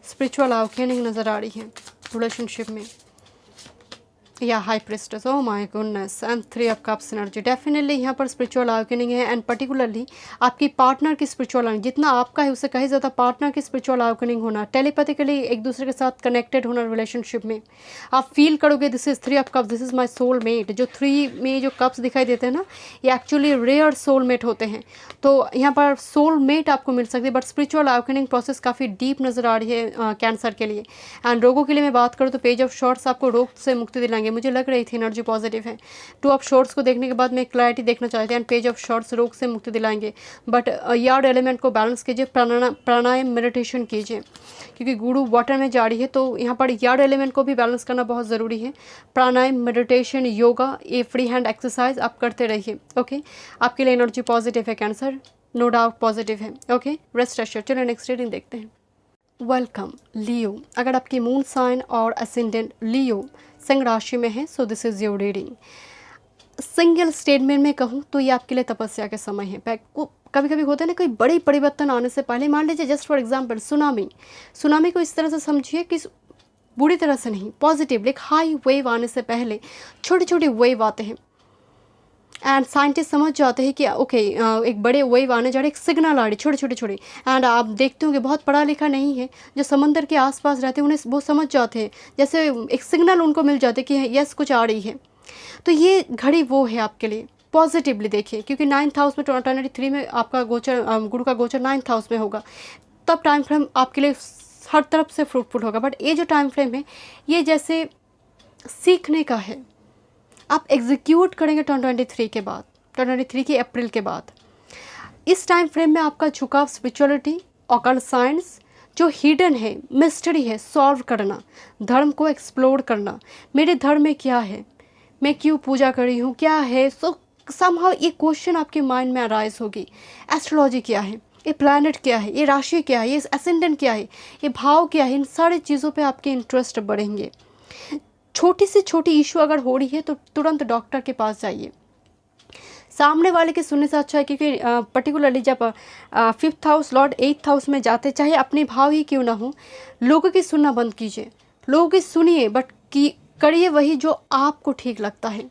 Spiritual awakening नज़र आ रही है रिलेशनशिप में। या high priestess, oh my goodness, and 3 of cups energy. Definitely यहाँ पर स्पिरिचुअल अवेकनिंग है, एंड पर्टिकुलरली आपकी पार्टनर की स्पिरिचुअल अवेकनिंग, जितना आपका है उससे कहीं ज़्यादा पार्टनर की स्पिरिचुअल अवेकनिंग होना, टेलीपैथिकली एक दूसरे के साथ कनेक्टेड होना रिलेशनशिप में। आप फील करोगे this is 3 of cups, this is my soul mate. जो 3 में जो कप्स दिखाई देते हैं ना, ये एक्चुअली रेयर सोल मेट होते हैं। तो यहाँ पर सोल मेट आपको मिल सकती है, बट स्पिरिचुअल अवेकनिंग प्रोसेस काफ़ी डीप नज़र आ रही है कैंसर के लिए। एंड रोगों के लिए मैं बात करूँ तो पेज ऑफ शॉर्ट्स आपको रोग से मुक्ति दिलाएंगे। मुझे लग रही थी एनर्जी पॉजिटिव है। 2 ऑफ शॉर्ट्स को देखने के बाद मैं क्लैरिटी देखना चाहती हूँ, एंड पेज ऑफ शॉर्ट्स रोग से मुक्ति दिलाएंगे। बट यार्ड एलिमेंट को बैलेंस कीजिए, प्राणायाम मेडिटेशन कीजिए, क्योंकि गुरु वाटर में जा रही है, तो यहाँ पर यार्ड एलिमेंट को भी बैलेंस करना बहुत ज़रूरी है। प्राणायाम, मेडिटेशन, योगा, ये फ्री हैंड एक्सरसाइज आप करते रहिए। ओके, आपके लिए एनर्जी पॉजिटिव है कैंसर, नो डाउट पॉजिटिव है। Okay, rest assured. चलो नेक्स्ट रीडिंग देखते हैं। वेलकम लियो। अगर आपकी मून साइन और असेंडेंट लियो सिंह राशि में है, so this is your reading. Single statement में कहूँ तो ये आपके लिए तपस्या के समय है। कभी कभी होता है ना, कोई बड़ी परिवर्तन आने से पहले, मान लीजिए जस्ट फॉर एग्जांपल सुनामी को इस तरह से समझिए कि बुरी तरह से नहीं, पॉजिटिवली, एक हाई वेव आने से पहले छोटे छोटे वेव आते हैं, एंड साइंटिस्ट समझ जाते हैं कि ओके एक बड़े वेव आने जा रहे, एक सिग्नल आ रही छोटे छोटे। एंड आप देखते हो कि बहुत पढ़ा लिखा नहीं है, जो समंदर के आसपास रहते हैं उन्हें वो समझ जाते हैं, जैसे एक सिग्नल उनको मिल जाते कि यस कुछ आ रही है। तो ये घड़ी वो है आपके लिए, पॉजिटिवली देखिए, क्योंकि 9th हाउस में 2023 में आपका गोचर, गुरु का गोचर 9th हाउस में होगा, तब टाइम फ्रेम आपके लिए हर तरफ से फ्रूटफुल होगा। बट ये जो टाइम फ्रेम है, ये जैसे सीखने का है, आप एग्जीक्यूट करेंगे 2023 के बाद, 2023 के अप्रैल के बाद। इस टाइम फ्रेम में आपका झुकाव स्पिरिचुअलिटी, ऑकल्ट साइंस, जो हिडन है, मिस्ट्री है, सॉल्व करना, धर्म को एक्सप्लोर करना, मेरे धर्म में क्या है, मैं क्यों पूजा कर रही हूँ, क्या है। सो समहाउ ये क्वेश्चन आपके माइंड में अराइज होगी, एस्ट्रोलॉजी क्या है, ये प्लैनेट क्या है, ये राशि क्या है, ये असेंडेंट क्या है, ये भाव क्या है, इन सारी चीज़ों पे आपके इंटरेस्ट बढ़ेंगे। छोटी से छोटी इशू अगर हो रही है तो तुरंत डॉक्टर के पास जाइए। सामने वाले के सुनने से अच्छा है, क्योंकि पर्टिकुलरली जब 5th house lord 8th house में जाते, चाहे अपने भाव ही क्यों ना हो, लोगों की सुनना बंद कीजिए। लोगों की सुनिए, बट करिए वही जो आपको ठीक लगता है।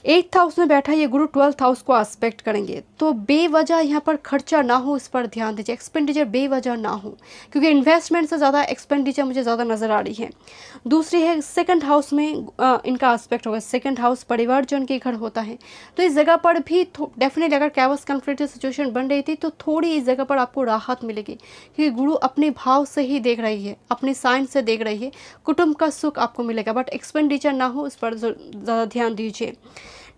8th हाउस में बैठा ये गुरु 12th हाउस को एस्पेक्ट करेंगे, तो बेवजह यहाँ पर खर्चा ना हो, इस पर ध्यान दीजिए। एक्सपेंडिचर बेवजह ना हो, क्योंकि इन्वेस्टमेंट से ज़्यादा एक्सपेंडिचर मुझे ज़्यादा नज़र आ रही है। दूसरी है 2nd हाउस में इनका एस्पेक्ट होगा। 2nd हाउस परिवार जन के घर होता है, तो इस जगह पर भी डेफिनेटली अगर कैवस कन्फ्लिक्ट सिचुएशन बन रही थी तो थोड़ी इस जगह पर आपको राहत मिलेगी, क्योंकि गुरु अपने भाव से ही देख रही है, अपने साइन से देख रही है, कुटुंब का सुख आपको मिलेगा। बट एक्सपेंडिचर ना हो, इस पर ज़्यादा ध्यान दीजिए।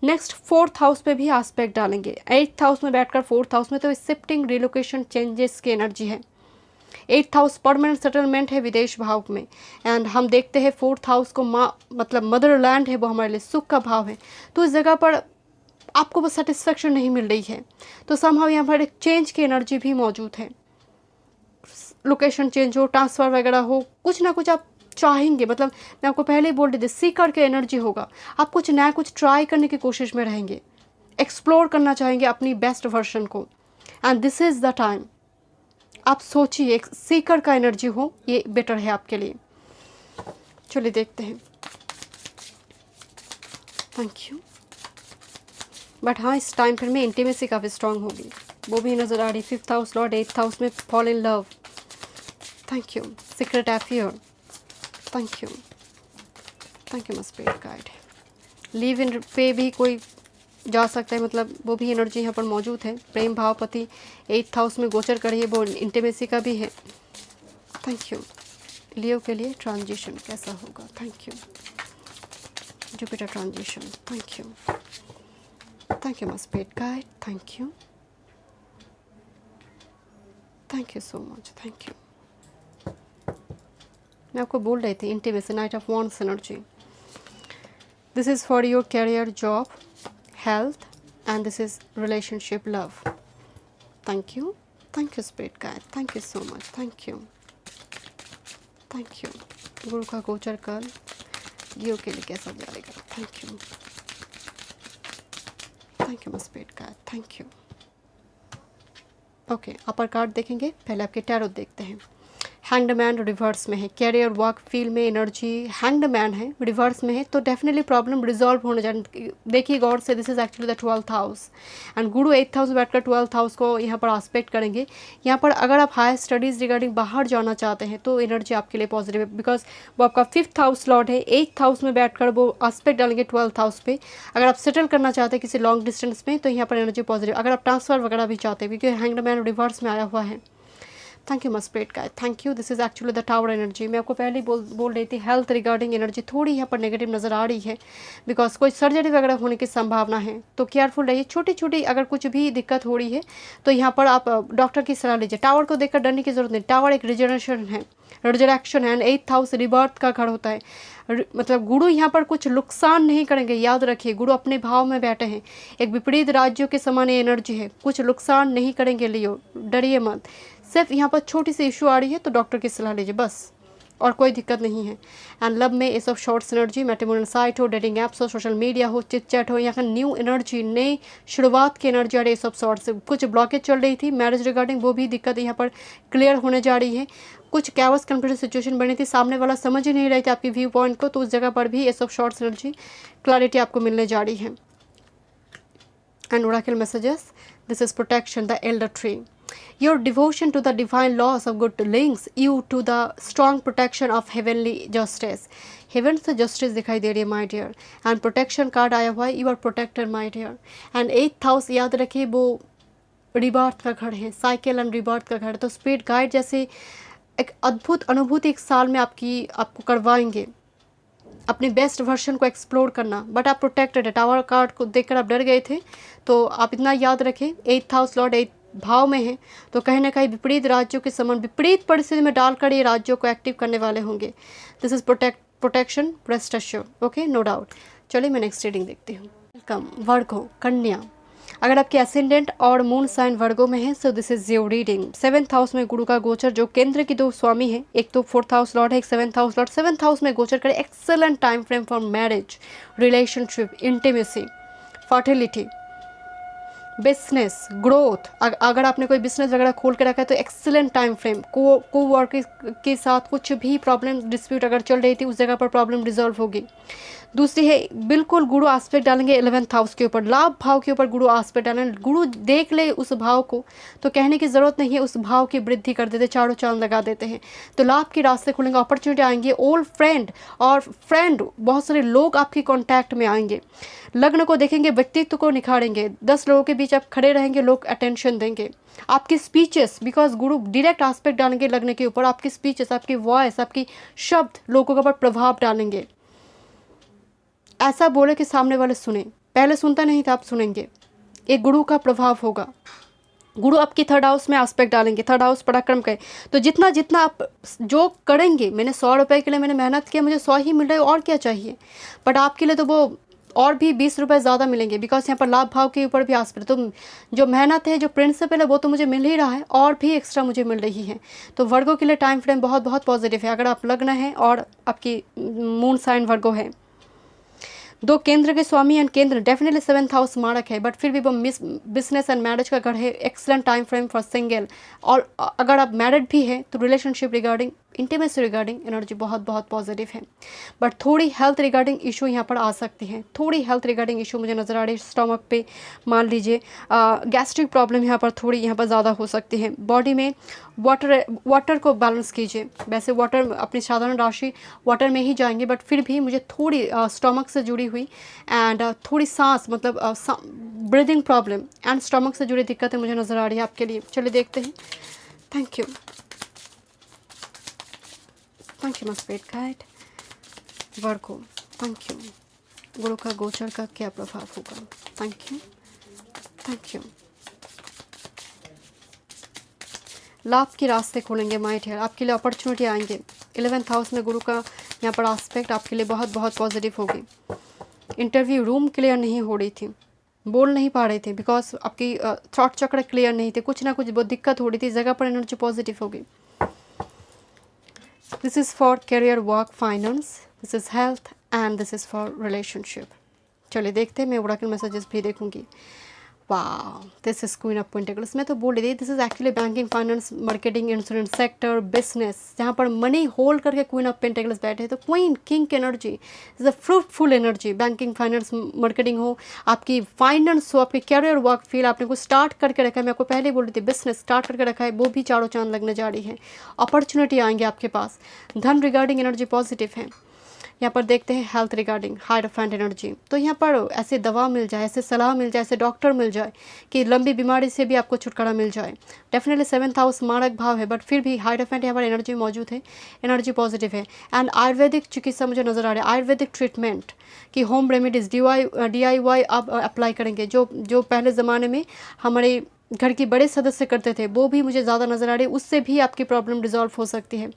नेक्स्ट 4th हाउस पे भी एस्पेक्ट डालेंगे। 8th हाउस में बैठकर 4th हाउस में, तो शिफ्टिंग, रिलोकेशन, चेंजेस की एनर्जी है। 8th हाउस परमानेंट सेटलमेंट है विदेश भाव में, एंड हम देखते हैं 4th हाउस को माँ मतलब मदरलैंड है, वो हमारे लिए सुख का भाव है। तो इस जगह पर आपको वो सेटिस्फेक्शन नहीं मिल रही है, तो समहाउ यहाँ पर एक चेंज की एनर्जी भी मौजूद है। लोकेशन चेंज हो, ट्रांसफ़र वगैरह हो, कुछ ना कुछ आप चाहेंगे। मतलब मैं आपको पहले ही बोल रही थी, सीकर के एनर्जी होगा, आप कुछ नया कुछ ट्राई करने की कोशिश में रहेंगे, एक्सप्लोर करना चाहेंगे अपनी बेस्ट वर्जन को, and this is the time. आप सोचिए, एक सीकर का एनर्जी हो, ये बेटर है आपके लिए। चलिए देखते हैं। Thank you. बट हाँ, इस टाइम पर में इंटीमेसी काफ़ी स्ट्रांग होगी, वो भी नज़र आ रही। 5th house lord 8th house में fall in love. Thank you. Secret affair. Thank you my spirit guide. Live in पे भी कोई जा सकता है, मतलब वो भी एनर्जी यहाँ पर मौजूद है। प्रेम भाव पति 8th हाउस में गोचर करिए, वो इंटीमेसी का भी है। Thank you. लियो के लिए ट्रांजिशन कैसा होगा? Thank you. Jupiter transition. Thank you my spirit guide. Thank you so much. Thank you. मैं आपको बोल रही थी intimacy, knight of wands energy. This is for your career, job, health, and this is relationship, love. Thank you spirit guide. Thank you so much. Thank you. गुरु का गोचर कल Leo के लिए कैसा जाएगा? Thank you my spirit guide. Thank you. Okay, upper card देखेंगे, पहले आपके टैरोट देखते हैं। हैंग्ड मैन रिवर्स में है, कैरियर वर्क फील्ड में एनर्जी हैंग्ड मैन है, रिवर्स में है, तो डेफिनेटली प्रॉब्लम रिजॉल्व होने जाए। देखिए गॉड से this is actually the 12th house and Guru 8th house में बैठकर 12th हाउस को यहाँ पर आस्पेक्ट करेंगे। यहाँ पर अगर आप हायर स्टडीज़ रिगार्डिंग बाहर जाना चाहते हैं तो एनर्जी आपके लिए पॉजिटिव है, बिकॉज वो आपका 5th हाउस लॉर्ड है। 8th हाउस में बैठकर वो आस्पेक्ट डालेंगे 12th हाउस पे। अगर आप सेटल करना चाहते हैं किसी लॉन्ग डिस्टेंस में तो यहाँ पर एनर्जी पॉजिटिव। अगर आप ट्रांसफर वगैरह भी चाहते हैं, क्योंकि हैंग्ड मैन रिवर्स में आया हुआ है। Thank you my spirit guides, thank you. This is actually the tower energy. मैं आपको पहले ही बोल रही थी हेल्थ रिगार्डिंग एनर्जी थोड़ी यहाँ पर नेगेटिव नज़र आ रही है, बिकॉज कोई सर्जरी वगैरह होने की संभावना है, तो केयरफुल रहिए। छोटी छोटी अगर कुछ भी दिक्कत हो रही है तो यहाँ पर आप डॉक्टर की सलाह लीजिए। टावर को देखकर डरने की जरूरत नहीं, टावर एक रिजनरेशन है, रिजरेक्शन है, एंड 8th हाउस रिबर्थ का घर होता है। मतलब गुरु यहाँ पर कुछ नुकसान नहीं करेंगे, याद रखिए। गुरु अपने भाव में बैठे हैं, एक विपरीत राज्यों के समान एनर्जी है, कुछ नुकसान नहीं करेंगे। लियो, डरिए मत। सिर्फ यहाँ पर छोटी सी इशू आ रही है तो डॉक्टर की सलाह लीजिए बस, और कोई दिक्कत नहीं है। एंड लव में S of shorts energy, matrimonial site हो, डेटिंग एप्स हो, सोशल मीडिया हो, चिट चैट हो, यहाँ का न्यू एनर्जी, नई शुरुआत की एनर्जी आ रही है। एस ऑफ शॉर्ट्स कुछ ब्लॉकेज चल रही थी मैरिज रिगार्डिंग, वो भी दिक्कत यहाँ पर क्लियर होने जा रही है। कुछ कैवस कंफ्यूजन सिचुएशन बनी थी, सामने वाला समझ ही नहीं रही थी आपकी व्यू पॉइंट को, तो उस जगह पर भी S of shorts energy clarity आपको मिलने जा रही है। And Oracle messages, this is protection, the elder tree. Your devotion to the divine laws of good links you to the strong protection of heavenly justice. Heaven से justice दिखाई दे रही है my dear, and protection card आया हुआ है, you are protected my dear. And 8th house याद रखिए वो रिबर्थ का घर है, साइकिल एंड रिबर्थ का घर, तो स्पिरिट गाइड जैसे एक अद्भुत अनुभूति एक साल में आपको करवाएंगे, अपने बेस्ट वर्जन को एक्सप्लोर करना। बट आप प्रोटेक्टेड है। टावर कार्ड को देखकर आप डर गए थे, तो आप इतना याद रखें 8th हाउस लॉर्ड 8th भाव में है, तो कहीं ना कहीं विपरीत राज्यों के समान विपरीत परिस्थिति में डालकर ये राज्यों को एक्टिव करने वाले होंगे। This is protection, rest assure, okay, no doubt. चलिए मैं नेक्स्ट रीडिंग देखती हूँ। वेलकम वर्गो, कन्या। अगर आपके एसेंडेंट और मून साइन वर्गो में है so this is your reading. 7th house में गुरु का गोचर, जो केंद्र की दो स्वामी है, एक तो 4th हाउस लॉर्ड है, एक 7th house Lord. 7th house में गोचर करे, excellent time frame for marriage, relationship, intimacy, fertility, business growth. अगर आपने कोई बिजनेस वगैरह खोल के रखा है तो एक्सीलेंट टाइम फ्रेम। को वर्क के साथ कुछ भी प्रॉब्लम डिस्प्यूट अगर चल रही थी उस जगह पर प्रॉब्लम रिजॉल्व होगी। दूसरी है बिल्कुल गुरु आस्पेक्ट डालेंगे 11th हाउस के ऊपर, लाभ भाव के ऊपर गुरु आस्पेक्ट डालेंगे। गुरु देख ले उस भाव को तो कहने की ज़रूरत नहीं है, उस भाव की वृद्धि कर देते, चारों चांद लगा देते हैं, तो लाभ के रास्ते खुलेंगे, अपॉर्चुनिटी आएंगी। ओल्ड फ्रेंड और फ्रेंड, बहुत सारे लोग आपकी कॉन्टैक्ट में आएंगे। लग्न को देखेंगे, व्यक्तित्व को निखारेंगे, 10 लोगों के बीच आप खड़े रहेंगे, लोग अटेंशन देंगे। आपकी speeches, because Guru direct aspect डालेंगे लग्न के ऊपर, आपकी स्पीचेस, आपकी वॉइस, आपकी शब्द लोगों के ऊपर प्रभाव डालेंगे। ऐसा बोले कि सामने वाले सुने, पहले सुनता नहीं था, आप सुनेंगे, एक गुरु का प्रभाव होगा। गुरु आपकी 3rd हाउस में आस्पेक्ट डालेंगे, 3rd हाउस पराक्रम का है, तो जितना जितना आप जो करेंगे, मैंने 100 रुपये के लिए मैंने मेहनत किया, मुझे 100 ही मिल रहा है, और क्या चाहिए। बट आपके लिए तो वो और भी 20 रुपये ज़्यादा मिलेंगे, बिकॉज यहाँ पर लाभ भाव के ऊपर भी आस्पेक्ट, तो जो मेहनत है, जो प्रिंसिपल है, वो तो मुझे मिल ही रहा है, और भी एक्स्ट्रा मुझे मिल रही है। तो वर्गो के लिए टाइम फ्रेम बहुत बहुत पॉजिटिव है, अगर आप लग्न है और आपकी मून साइन वर्गो है। 2 केंद्र के स्वामी एंड केंद्र डेफिनेटली 7th हाउस मारक है, बट फिर भी वो बिजनेस एंड मैरिज का घर है, excellent time frame for single. और अगर आप मैरिड भी है तो relationship regarding, intimacy regarding energy बहुत बहुत पॉजिटिव है। बट थोड़ी हेल्थ रिगार्डिंग इशू यहाँ पर आ सकती हैं, थोड़ी हेल्थ रिगार्डिंग इशू मुझे नज़र आ रही है। स्टमक पे मान लीजिए गैस्ट्रिक प्रॉब्लम यहाँ पर थोड़ी यहाँ पर ज़्यादा हो सकती है। बॉडी में वाटर को बैलेंस कीजिए। वैसे वाटर अपनी साधारण राशि वाटर में ही जाएंगे, बट फिर भी मुझे थोड़ी स्टमक से जुड़ी हुई एंड थोड़ी सांस मतलब ब्रीदिंग प्रॉब्लम एंड स्टमक से जुड़ी दिक्कतें मुझे नज़र आ रही है आपके लिए। चलिए देखते हैं। Thank you my spirit guide Virgo, thank you. गुरु का गोचर का क्या प्रभाव होगा? Thank you. लाभ के रास्ते खोलेंगे माय डियर, आपके लिए अपॉर्चुनिटी आएंगे। 11th हाउस में गुरु का यहाँ पर आस्पेक्ट आपके लिए बहुत बहुत पॉजिटिव होगी। इंटरव्यू रूम क्लियर नहीं हो रही थी, बोल नहीं पा रहे थे, बिकॉज आपकी थॉट चक्र क्लियर नहीं थे, कुछ ना कुछ बहुत दिक्कत हो रही थी, इस जगह पर एनर्जी पॉजिटिव होगी। This is for career, work, finance, this is health and this is for relationship. चलिए देखते हैं, मैं ओरेकल मैसेजेस भी देखूंगी। वाह, this is queen of pentacles. मैं तो बोल रही थी this is actually banking, finance, marketing, insurance sector, business, जहाँ पर मनी होल्ड करके क्वीन ऑफ पेंटिकल्स बैठे। तो क्वीन किंग की energy is a fruitful energy. Banking, finance, marketing हो, आपकी फाइनेंस हो, आपकी कैरियर, वर्क फील्ड, आपने कुछ स्टार्ट करके रखा है। मैं आपको पहले ही बोल रही थी बिजनेस स्टार्ट करके रखा है, वो भी चारों चांद लगने जा रही है। अपॉर्चुनिटी आएंगे आपके पास। धन रिगार्डिंग एनर्जी पॉजिटिव है। यहाँ पर देखते हैं हेल्थ रिगार्डिंग हायरफेंट एनर्जी। तो यहाँ पर ऐसे दवा मिल जाए, ऐसे सलाह मिल जाए, ऐसे डॉक्टर मिल जाए कि लंबी बीमारी से भी आपको छुटकारा मिल जाए। डेफिनेटली 7th हाउस मारक भाव है, बट फिर भी हायरफेंट यहाँ पर एनर्जी मौजूद है, एनर्जी पॉजिटिव है। एंड आयुर्वेदिक चिकित्सा मुझे नज़र आ रहा है, आयुर्वेदिक ट्रीटमेंट कि होम रेमेडीज़ DIY आप अप्लाई करेंगे, जो पहले ज़माने में हमारे घर के बड़े सदस्य करते थे, वो भी मुझे ज़्यादा नज़र आ रही है। उससे भी आपकी प्रॉब्लम रिजॉल्व हो सकती है।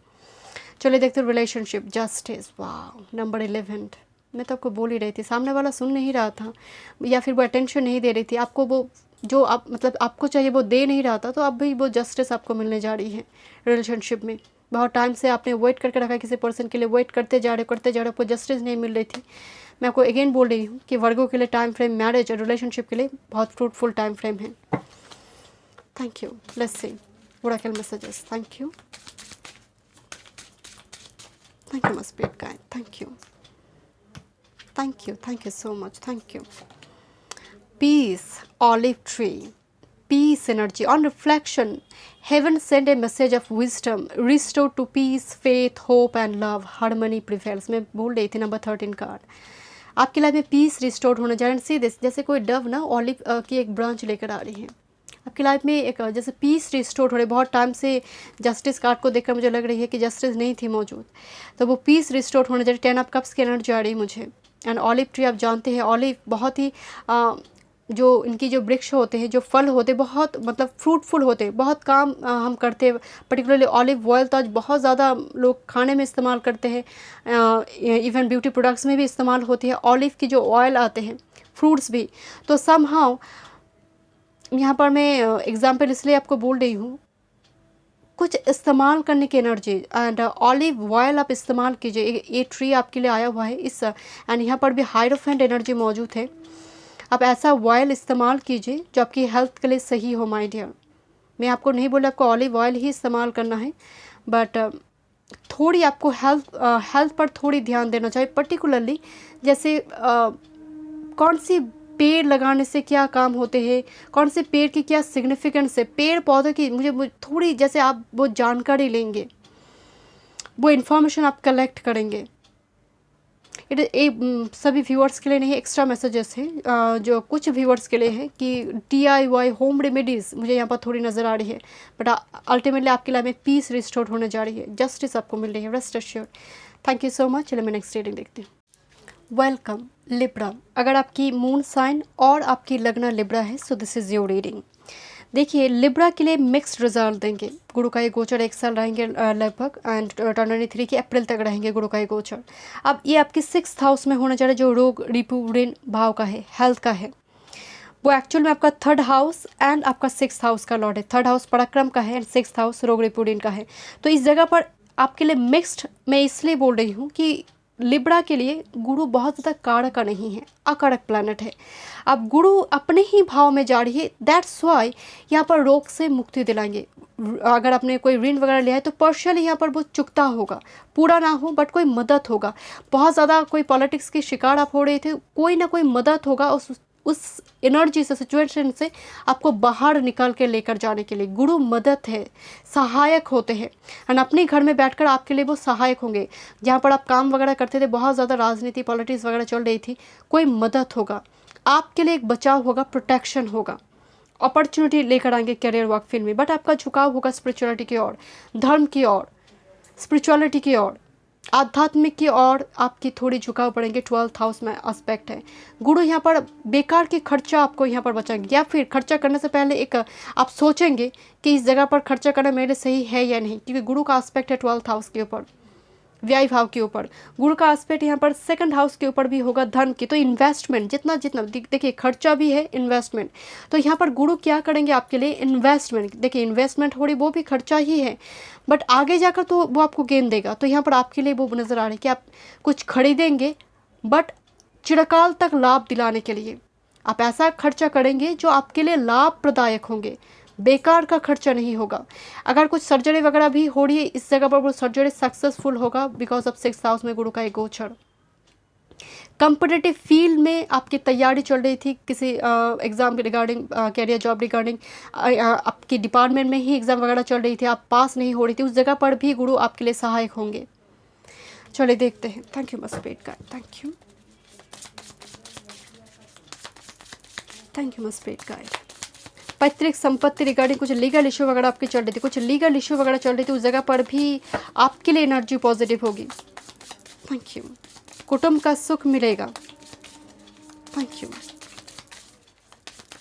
चलिए देखते हैं रिलेशनशिप, जस्टिस, वाह, नंबर 11। मैं तो आपको बोल ही रही थी, सामने वाला सुन नहीं रहा था या फिर वो अटेंशन नहीं दे रही थी आपको, वो जो आप मतलब आपको चाहिए वो दे नहीं रहा था। तो अब भी वो जस्टिस आपको मिलने जा रही है रिलेशनशिप में। बहुत टाइम से आपने वेट करके रखा है किसी पर्सन के लिए, वेट करते जा रहे, आपको जस्टिस नहीं मिल रही थी। मैं आपको अगेन बोल रही हूँ कि वर्गों के लिए टाइम फ्रेम, मैरिज और रिलेशनशिप के लिए बहुत फ्रूटफुल टाइम फ्रेम है। Thank you. Let's see oracle messages. Thank you, thank you my spirit guide, thank you, thank you so much, thank you. Peace, olive tree, peace energy. On reflection, heaven sent a message of wisdom, restore to peace, faith, hope and love, harmony prevails. मैं बोल रही थी number 13 card आपकी life में piece restore होने जा रहा है। सी दिस, जैसे कोई डव ना ऑलिव की एक ब्रांच लेकर आ रही है आपकी लाइफ में, एक जैसे पीस रिस्टोर हो रही है। बहुत टाइम से जस्टिस कार्ड को देखकर मुझे लग रही है कि जस्टिस नहीं थी मौजूद, तो वो पीस रिस्टोर होने जा रही है। 10 ऑफ कप्स की एनर्जी आ रही है मुझे। एंड ऑलिव ट्री आप जानते हैं, ऑलिव बहुत ही जो इनकी जो वृक्ष होते हैं, जो फल होते हैं, बहुत मतलब फ्रूटफुल होते हैं, बहुत काम हम करते हैं। पर्टिकुलरली ऑलिव ऑयल तो आज बहुत ज़्यादा लोग खाने में इस्तेमाल करते हैं, इवन ब्यूटी प्रोडक्ट्स में भी इस्तेमाल होती है ऑलिव की जो ऑयल आते हैं, फ्रूट्स भी। तो समहाउ यहाँ पर मैं एग्जाम्पल इसलिए आपको बोल रही हूँ, कुछ इस्तेमाल करने की एनर्जी। एंड ऑलिव ऑयल आप इस्तेमाल कीजिए, ये ट्री आपके लिए आया हुआ है इस। एंड यहाँ पर भी हायरफेंट एनर्जी मौजूद है। आप ऐसा ऑयल इस्तेमाल कीजिए जो आपकी हेल्थ के लिए सही हो माय डियर। मैं आपको नहीं बोला आपको ऑलिव ऑयल ही इस्तेमाल करना है, बट थोड़ी आपको हेल्थ पर थोड़ी ध्यान देना चाहिए। पर्टिकुलरली जैसे कौन सी पेड़ लगाने से क्या काम होते हैं, कौन से पेड़ की क्या सिग्निफिकेंस है, पेड़ पौधों की मुझे थोड़ी, जैसे आप वो जानकारी लेंगे, वो इन्फॉर्मेशन आप कलेक्ट करेंगे। सभी व्यूअर्स के लिए नहीं, एक्स्ट्रा मैसेजेस हैं जो कुछ व्यूअर्स के लिए हैं कि DIY होम रेमेडीज़ मुझे यहाँ पर थोड़ी नज़र आ रही है, बट अल्टीमेटली आपकी लाइफ में पीस रिस्टोर होने जा रही है, जस्टिस आपको मिल रही है, rest assured. Thank you so much. चलिए मैं नेक्स्ट रीडिंग देखती हूँ। Welcome Libra. अगर आपकी मून साइन और आपकी लग्न लिब्रा है, so this is your reading. देखिए लिब्रा के लिए मिक्स्ड रिजल्ट देंगे। गुरु का ये गोचर 1 साल रहेंगे लगभग, एंड 2023 के अप्रैल तक रहेंगे गुरु का ये गोचर। अब ये आपके 6th हाउस में होने जा रहा है, जो रोग रिपु ऋण भाव का है, हेल्थ का है। वो एक्चुअल में आपका 3rd हाउस एंड आपका 6th हाउस का लॉर्ड है। 3rd हाउस पराक्रम का है एंड 6th हाउस रोग रिपु ऋण का है। तो इस जगह पर आपके लिए मिक्स्ड मैं इसलिए बोल रही हूँ कि लिब्रा के लिए गुरु बहुत ज़्यादा कारक नहीं है, अकारक प्लैनेट है। अब गुरु अपने ही भाव में जा रही है, दैट्स वाई यहाँ पर रोग से मुक्ति दिलाएंगे। अगर आपने कोई ऋण वगैरह लिया है तो पर्शियल यहाँ पर वो चुकता होगा, पूरा ना हो बट कोई मदद होगा। बहुत ज़्यादा कोई पॉलिटिक्स के शिकार आप हो रहे थे, कोई ना कोई मदद होगा उस एनर्जी से, सिचुएशन से आपको बाहर निकाल के लेकर जाने के लिए गुरु मदद है, सहायक होते हैं। एंड अपने घर में बैठकर आपके लिए वो सहायक होंगे। जहाँ पर आप काम वगैरह करते थे, बहुत ज़्यादा राजनीति पॉलिटिक्स वगैरह चल रही थी, कोई मदद होगा आपके लिए, एक बचाव होगा, प्रोटेक्शन होगा, अपॉर्चुनिटी लेकर आएंगे करियर वर्क फील्ड में। बट आपका झुकाव होगा स्पिरिचुअलिटी की ओर, धर्म की ओर, स्पिरिचुअलिटी की ओर, आध्यात्मिक की ओर आपकी थोड़ी झुकाव पड़ेंगे। 12th हाउस में एस्पेक्ट है। गुरु यहाँ पर बेकार के खर्चा आपको यहाँ पर बचाएंगे, या फिर खर्चा करने से पहले एक आप सोचेंगे कि इस जगह पर खर्चा करना मेरे सही है या नहीं, क्योंकि गुरु का एस्पेक्ट है 12th हाउस के ऊपर, व्यय भाव के ऊपर। गुरु का एस्पेक्ट यहाँ पर 2nd हाउस के ऊपर भी होगा, धन की। तो इन्वेस्टमेंट जितना देखिए खर्चा भी है, इन्वेस्टमेंट। तो यहाँ पर गुरु क्या करेंगे आपके लिए, इन्वेस्टमेंट। देखिए इन्वेस्टमेंट हो रही, वो भी खर्चा ही है, बट आगे जाकर तो वो आपको गेन देगा। तो यहाँ पर आपके लिए वो नज़र आ रही है कि आप कुछ खरीदेंगे बट चिरकाल तक लाभ दिलाने के लिए। आप ऐसा खर्चा करेंगे जो आपके लिए लाभप्रदायक होंगे, बेकार का खर्चा नहीं होगा। अगर कुछ सर्जरी वगैरह भी हो रही है इस जगह पर वो सर्जरी सक्सेसफुल होगा बिकॉज ऑफ 6th हाउस में गुरु का एक गोचर। कंपिटेटिव फील्ड में आपकी तैयारी चल रही थी, किसी एग्ज़ाम के रिगार्डिंग, कैरियर जॉब रिगार्डिंग, आपकी डिपार्टमेंट में ही एग्ज़ाम वगैरह चल रही थी, आप पास नहीं हो रही थी, उस जगह पर भी गुरु आपके लिए सहायक होंगे। चलिए देखते हैं। थैंक यू मस्पेट का, थैंक यू, थैंक यू मस्पेट का। पैतृक संपत्ति रिगार्डिंग कुछ लीगल इशू वगैरह आपकी चल रही थी, कुछ लीगल इशू वगैरह चल रही थी, उस जगह पर भी आपके लिए एनर्जी पॉजिटिव होगी। Thank you. कुटुंब का सुख मिलेगा। Thank you.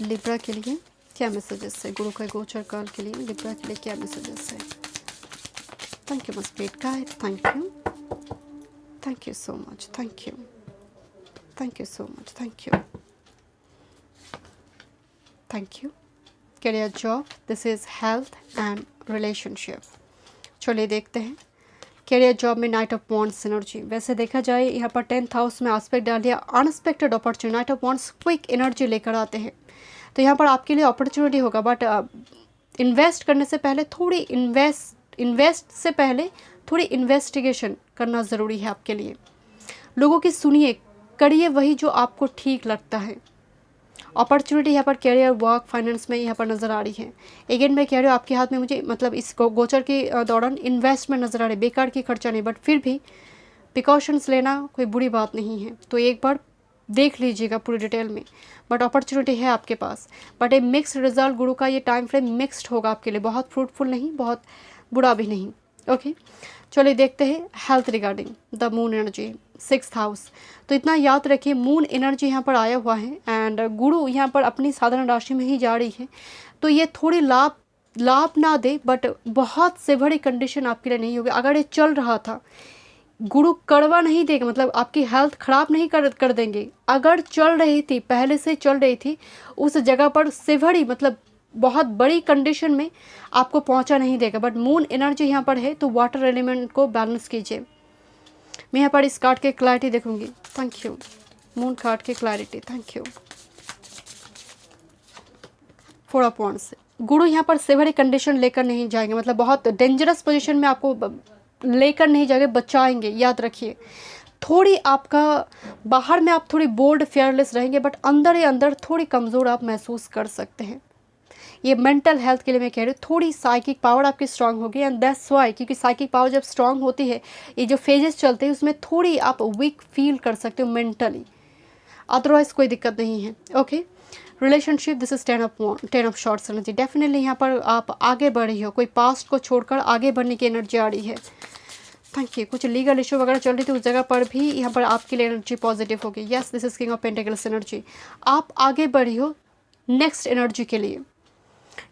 लिब्रा के लिए क्या मैसेजेस है, गुरु का गोचर काल के लिए लिब्रा के लिए क्या मैसेजेस है? थैंक यू मस्पेट का, thank you, thank you so much, thank you, thank you so much, thank you, thank you. Career job, this is health and relationship. चलिए देखते हैं कैरियर जॉब में नाइट ऑफ वॉन्ड्स एनर्जी। वैसे देखा जाए यहाँ पर 10th हाउस में एस्पेक्ट डाल दिया, unexpected opportunity, night of wands quick energy लेकर आते हैं, तो यहाँ पर आपके लिए अपॉर्चुनिटी होगा। बट इन्वेस्ट करने से पहले थोड़ी इन्वेस्ट से पहले थोड़ी इन्वेस्टिगेशन करना ज़रूरी है आपके लिए। लोगों की सुनिए, करिए वही जो आपको ठीक लगता है। अपॉर्चुनिटी यहाँ पर कैरियर, वर्क, फाइनेंस में यहाँ पर नज़र आ रही है। अगेन मैं कह रही हूँ आपके हाथ में मुझे मतलब इस गोचर के दौरान इन्वेस्टमेंट नज़र आ रही है, बेकार की खर्चा नहीं, बट फिर भी प्रिकॉशंस लेना कोई बुरी बात नहीं है, तो एक बार देख लीजिएगा पूरी डिटेल में। बट अपॉर्चुनिटी है आपके पास, बट ए मिक्स्ड रिजल्ट, गुरु का ये टाइम फ्रेम मिक्स्ड होगा आपके लिए, बहुत फ्रूटफुल नहीं, बहुत बुरा भी नहीं। ओके चलिए देखते हैं health regarding the moon energy, 6th house. तो इतना याद रखिए, मून एनर्जी यहाँ पर आया हुआ है एंड गुरु यहाँ पर अपनी साधारण राशि में ही जा रही है, तो ये थोड़ी लाभ ना दे, बट बहुत सेवरी कंडीशन आपके लिए नहीं होगी। अगर ये चल रहा था, गुरु कड़वा नहीं देगा, मतलब आपकी हेल्थ खराब नहीं कर देंगे। अगर चल रही थी, पहले से चल रही थी, उस जगह पर सेवरी मतलब बहुत बड़ी कंडीशन में आपको पहुंचा नहीं देगा। बट मून एनर्जी यहाँ पर है, तो वाटर एलिमेंट को बैलेंस कीजिए। मैं यहाँ पर इस कार्ड के क्लैरिटी देखूंगी। Thank you. मून कार्ड के clarity, thank you. 4 of wands, गुरु यहाँ पर सेवरी कंडीशन लेकर नहीं जाएंगे, मतलब बहुत डेंजरस पोजीशन में आपको लेकर नहीं जाएंगे, बचाएंगे। याद रखिए, थोड़ी आपका बाहर में आप थोड़ी बोल्ड फेयरलेस रहेंगे, बट अंदर ही अंदर थोड़ी कमज़ोर आप महसूस कर सकते हैं। ये मेंटल हेल्थ के लिए मैं कह रही हूँ, थोड़ी साइकिक पावर आपकी स्ट्रांग होगी एंड दैट्स वाई, क्योंकि साइकिक पावर जब स्ट्रांग होती है, ये जो फेजेस चलते हैं उसमें थोड़ी आप वीक फील कर सकते हो मेंटली, अदरवाइज कोई दिक्कत नहीं है। Okay relationship, this is 10 of shorts energy. Definitely यहाँ पर आप आगे बढ़ रही हो, कोई पास्ट को छोड़कर आगे बढ़ने की एनर्जी आ रही है। Thank you. कुछ लीगल इशू वगैरह चल रही थी, उस जगह पर भी यहाँ पर आपके लिए एनर्जी पॉजिटिव होगी। Yes, this is king of pentacles energy. आप आगे बढ़ी हो नेक्स्ट एनर्जी के लिए।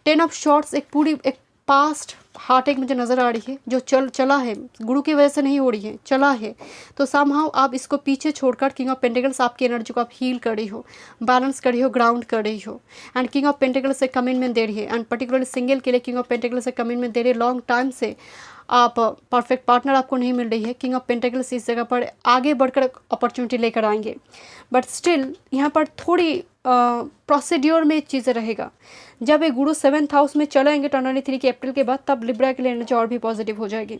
10 ऑफ शॉर्ट्स, एक पास्ट हार्ट एक मुझे नज़र आ रही है, जो चला है, गुरु की वजह से नहीं हो रही है, चला है, तो समहाउ आप इसको पीछे छोड़कर किंग ऑफ पेंटिकल्स आपकी एनर्जी को आप हील कर रही हो, बैलेंस कर रही हो, ग्राउंड कर रही हो। एंड किंग ऑफ पेंटिकल्स से कमिटमेंट दे रही है, एंड पर्टिकुलरली सिंगल के लिए किंग ऑफ पेंटिकल्स से कमिटमेंट दे रही है। लॉन्ग टाइम से आप परफेक्ट पार्टनर आपको नहीं मिल रही है। किंग ऑफ पेंटिकल्स इस जगह पर आगे बढ़कर अपॉर्चुनिटी लेकर आएंगे, बट स्टिल यहाँ पर थोड़ी प्रोसीड्योर में चीज़ें रहेगा। जब ये गुरु 7th हाउस में चलेंगे 2023 के अप्रैल के बाद, तब लिब्रा के लिए एनर्जी और भी पॉजिटिव हो जाएगी,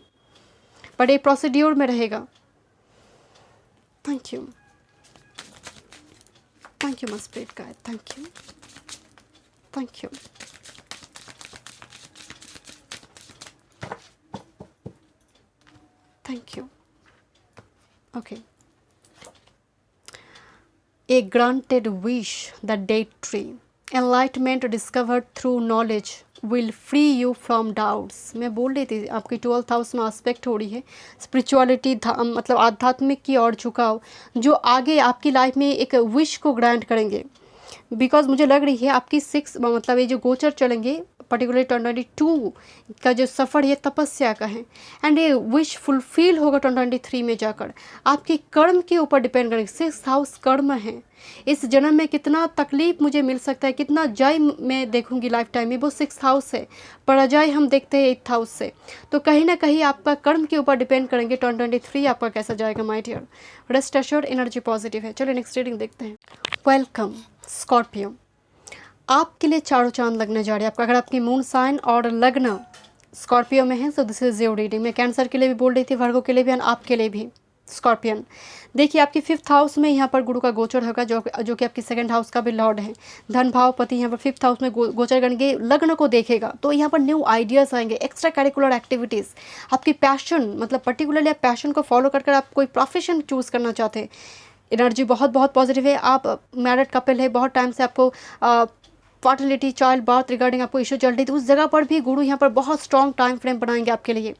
बट ये प्रोसीड्योर में रहेगा। Thank you, thank you my spirit guide, thank you, thank you. Thank you. Okay, A granted wish, the date tree. Enlightenment discovered through knowledge will free you from doubts. मैं बोल रही थी आपकी 12th हाउस में aspect हो रही है, spirituality, मतलब आध्यात्मिक की ओर झुकाव, जो आगे आपकी लाइफ में एक विश को ग्रांट करेंगे। बिकॉज मुझे लग रही है आपकी 6 मतलब ये जो गोचर चलेंगे पर्टिकुलरली 2022 का जो सफ़र है तपस्या का है, एंड ये विश फुलफिल होगा 2023 में जाकर। आपके कर्म के ऊपर डिपेंड करेंगे। 6th हाउस कर्म है, इस जन्म में कितना तकलीफ मुझे मिल सकता है, कितना जय मैं देखूंगी लाइफ टाइम में, वो 6th हाउस है। पराजय हम देखते हैं 8th हाउस से, तो कहीं ना कहीं आपका कर्म के ऊपर डिपेंड करेंगे 2023 आपका कैसा जाएगा my dear. Rest assured, energy positive है। चलो नेक्स्ट रीडिंग देखते हैं। वेलकम स्कॉर्पियो, आपके लिए चारों चांद लगने जा रहे हैं। आपका अगर आपकी मून साइन और लग्न स्कॉर्पियो में है so this is your reading. मैं कैंसर के लिए भी बोल रही थी, वर्गो के लिए भी एंड आपके लिए भी स्कॉर्पियन। देखिए आपकी 5th हाउस में यहाँ पर गुरु का गोचर होगा, जो कि आपकी 2nd हाउस का भी लॉर्ड है। धन भाव पति यहाँ पर 5th हाउस में गोचर करके लग्न को देखेगा, तो यहाँ पर न्यू आइडियाज़ आएंगे, एक्स्ट्रा करिकुलर एक्टिविटीज़, आपकी पैशन, मतलब पर्टिकुलरली आप पैशन को फॉलो कर आप कोई प्रोफेशन चूज़ करना चाहते हैं। एनर्जी बहुत बहुत पॉजिटिव है। आप मैरिड कपल है, बहुत टाइम से आपको फर्टिलिटी, चाइल्ड बर्थ रिगार्डिंग आपको इशू चल रही थी, उस जगह पर भी गुरु यहाँ पर बहुत स्ट्रॉन्ग टाइम फ्रेम बनाएंगे आपके लिए।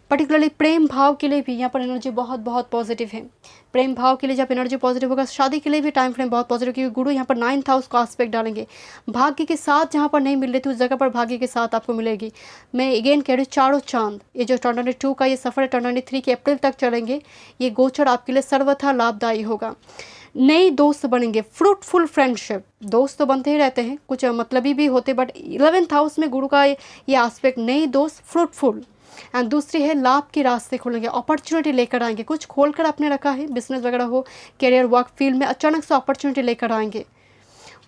पर्टिकुलरली प्रेम भाव के लिए भी यहाँ पर एनर्जी बहुत बहुत पॉजिटिव है। प्रेम भाव के लिए जब एनर्जी पॉजिटिव होगा, शादी के लिए भी टाइम फ्रेम बहुत पॉजिटिव, क्योंकि गुरु यहाँ पर 9th हाउस को आस्पेक्ट डालेंगे। भाग्य के साथ जहाँ पर नहीं मिल रही थी उस जगह पर भाग्य के साथ आपको मिलेगी। मैं अगेन कह रही हूँ, चारों चांद, ये जो 2022 का ये सफ़र है 2023 के अप्रैल तक चलेंगे, ये गोचर आपके लिए सर्वथा लाभदायी होगा। नए दोस्त बनेंगे, फ्रूटफुल फ्रेंडशिप। दोस्त तो बनते ही रहते हैं, कुछ मतलबी भी होते, बट 11th हाउस में गुरु का ये आस्पेक्ट, नए दोस्त, फ्रूटफुल। एंड दूसरी है लाभ के रास्ते खुलेंगे, अपॉर्चुनिटी लेकर आएंगे। कुछ खोल कर आपने रखा है, बिजनेस वगैरह हो, करियर, वर्क फील्ड में अचानक से अपॉर्चुनिटी लेकर आएंगे।